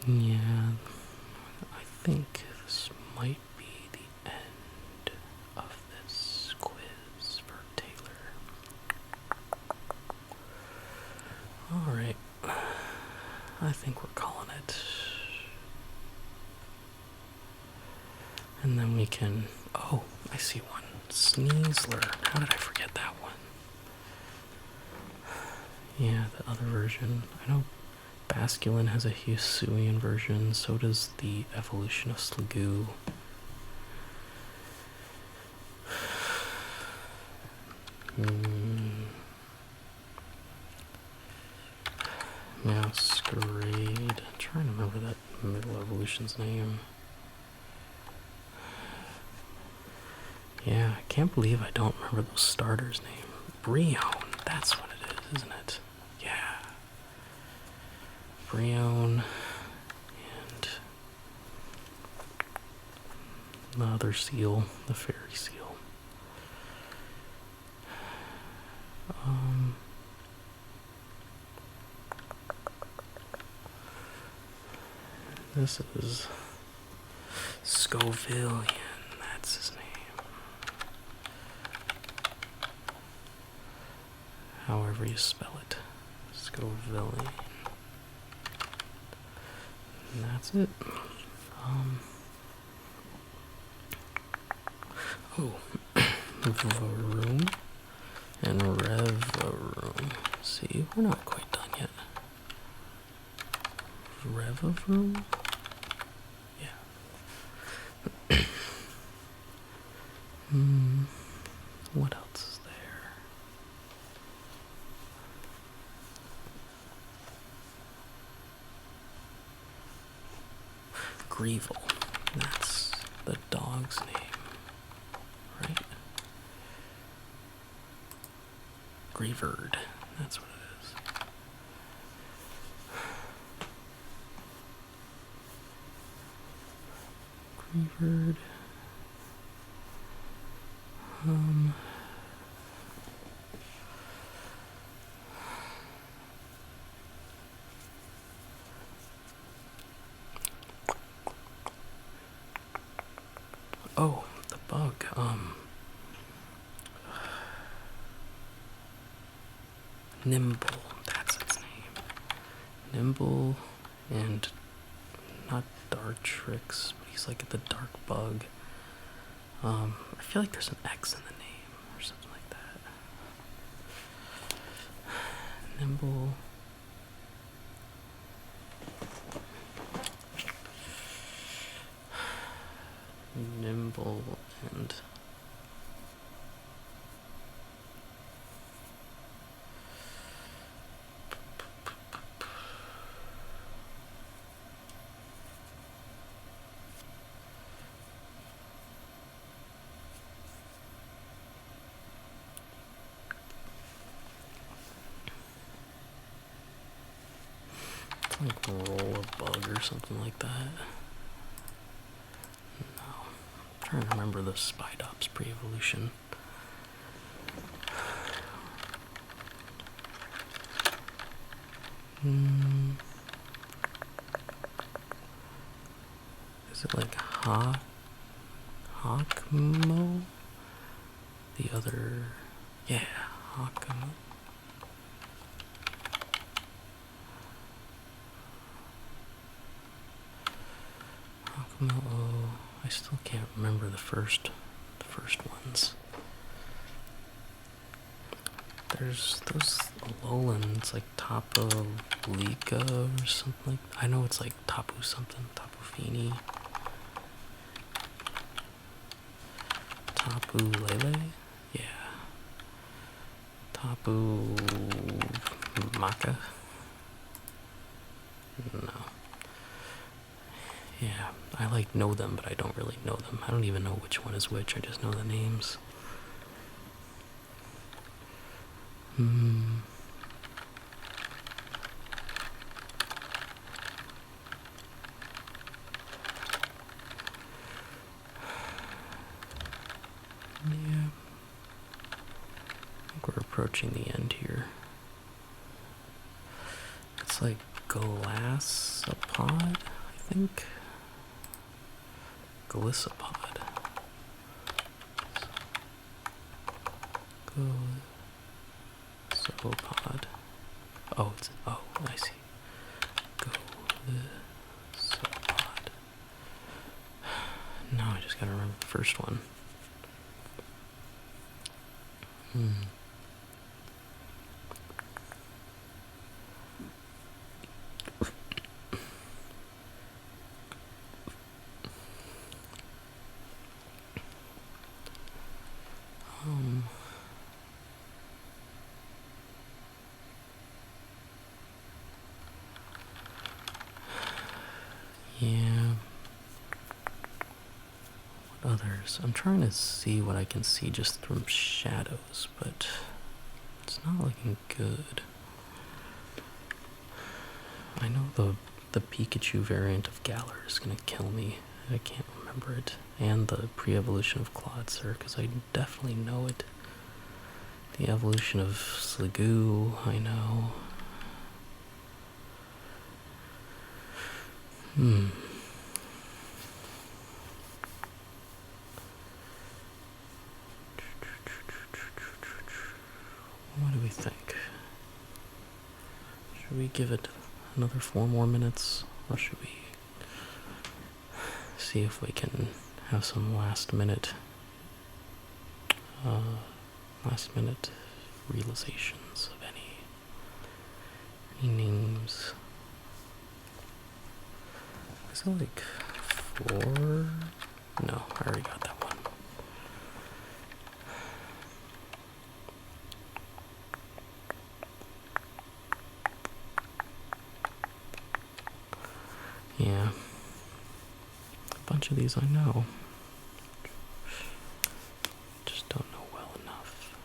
A: Yeah, I think this might be the end of this quiz for Taylor. Alright, I think we're calling it. And then we can, oh, I see one. Sneasler. How did I forget that one? Yeah, the other version. I know Basculin has a Hisuian version, so does the evolution of Sliggoo. Masquerade. I'm trying to remember that middle evolution's name. Yeah, I can't believe I don't remember those starters' name. Brionne, that's what it is, isn't it? Yeah. Brionne and the other seal, the fairy seal. This is Scovillian, that's his name. However you spell it. Scovillian. And that's it. Varoom and Revaroom. See, we're not quite done yet. Revaroom? Yeah. Greevil. That's the dog's name, right? Greavard. That's what it is. Greavard. Oh, the bug. Nimble. That's its name. Nimble and not Dartrix, but he's like the dark bug. I feel like there's an X in the name or something like that. Nimble. Nimble and it's like roll a bug or something like that. No. I'm trying to remember the Spidops pre-evolution. Is it like Hakmo? The other, yeah, Hakmo. Hakmo. I still can't remember the first ones. There's those Lowlands, like Tapu Lika or something like. I know it's like Tapu something, Tapu Fini, Tapu Lele, yeah, Tapu Maka. No. Yeah, I like know them, but I don't really know them. I don't even know which one is which. I just know the names. Yeah. I think we're approaching the end here. It's like Glassapod, I think. Glissapod. Glissopod. Oh, it's an O. I see. Glissopod. Now I just gotta remember the first one. Yeah. What others? I'm trying to see what I can see just from shadows, but it's not looking good. I know the Pikachu variant of Galar is gonna kill me. I can't remember it. And the pre-evolution of Clodser, because I definitely know it. The evolution of Sliggoo, I know. What do we think? Should we give it another 4 more minutes, or should we see if we can have some last minute realizations of any names? Is it like 4? No, I already got that one. Yeah. bunch of these I know. Just don't know well enough.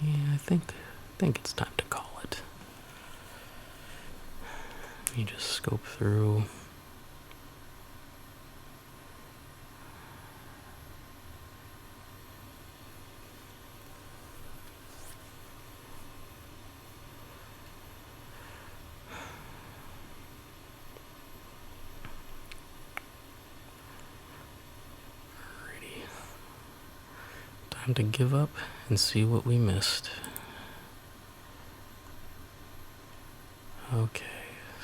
A: Yeah, I think it's time to call it. You just scope through. Alrighty. Time to give up and see what we missed. Okay,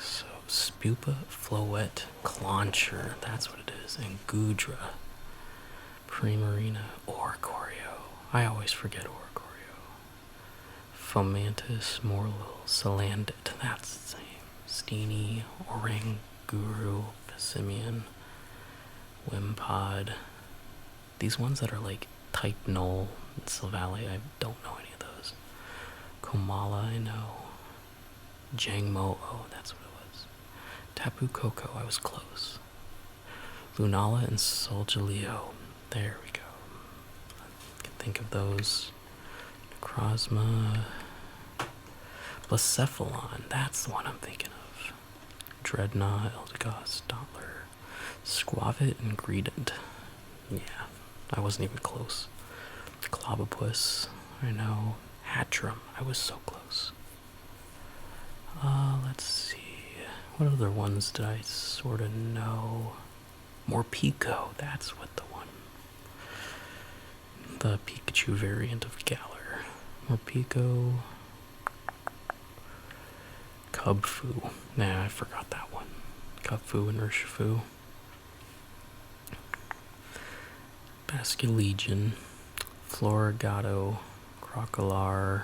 A: so Spupa, Floette, Clauncher, that's what it is, and Gudra, Primarina, Oricorio. I always forget Oricorio. Fomantis, Morlul, Salandit, that's the same. Steenie, Orang, Guru, Passimian, Wimpod. These ones that are like type Null and Silvally, I don't know any of those. Komala, I know. Jangmo, oh, that's what it was. Tapu Koko, I was close. Lunala and Solgaleo, there we go. I can think of those. Necrozma. Blacephalon, that's the one I'm thinking of. Dreadnought, Eldegoss, Doppler, Squavit, and Greedent. Yeah, I wasn't even close. Clobopus, I know. Hatchram, I was so close. Let's see. What other ones did I sort of know? Morpeko, that's what the one. The Pikachu variant of Galar. Morpeko. Cubfu. Nah, I forgot that one. Cubfu and Urshifu. Basculegion. Florigato. Crocolar.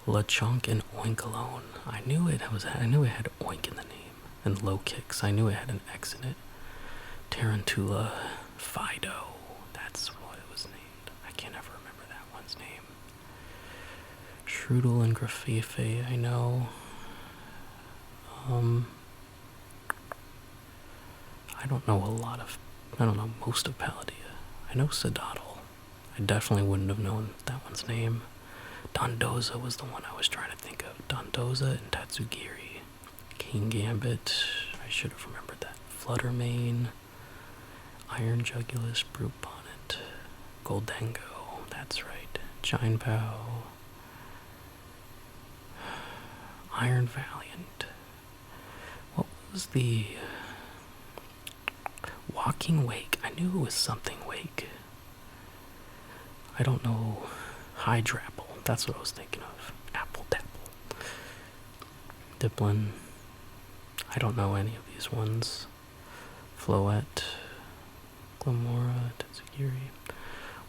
A: Lechonk and Oinkalone. I knew it had Oink in the name. And Low Kicks. I knew it had an X in it. Tarantula. Fido. That's what it was named. I can't ever remember that one's name. Shrootle and Grafefe, I know. I don't know most of Paldea. I know Sedaddle. I definitely wouldn't have known that one's name. Dondoza was the one I was trying to think of. Dondoza and Tatsugiri. King Gambit. I should have remembered that. Fluttermane. Iron Jugulus. Brute Bonnet. Goldengo. That's right. Giantpow. Iron Valiant. What was the Walking Wake? I knew it was something Wake. I don't know. Hydrapple. That's what I was thinking of. Apple Dapple. Diplin. I don't know any of these ones. Floette. Glamora. Tatsugiri.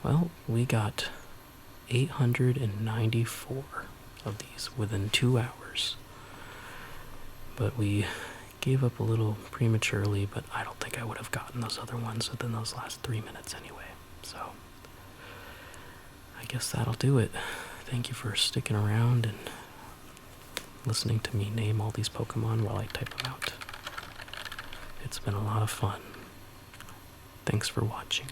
A: Well, we got 894 of these within 2 hours. But we gave up a little prematurely, but I don't think I would have gotten those other ones within those last 3 minutes anyway. So I guess that'll do it. Thank you for sticking around and listening to me name all these Pokemon while I type them out. It's been a lot of fun. Thanks for watching.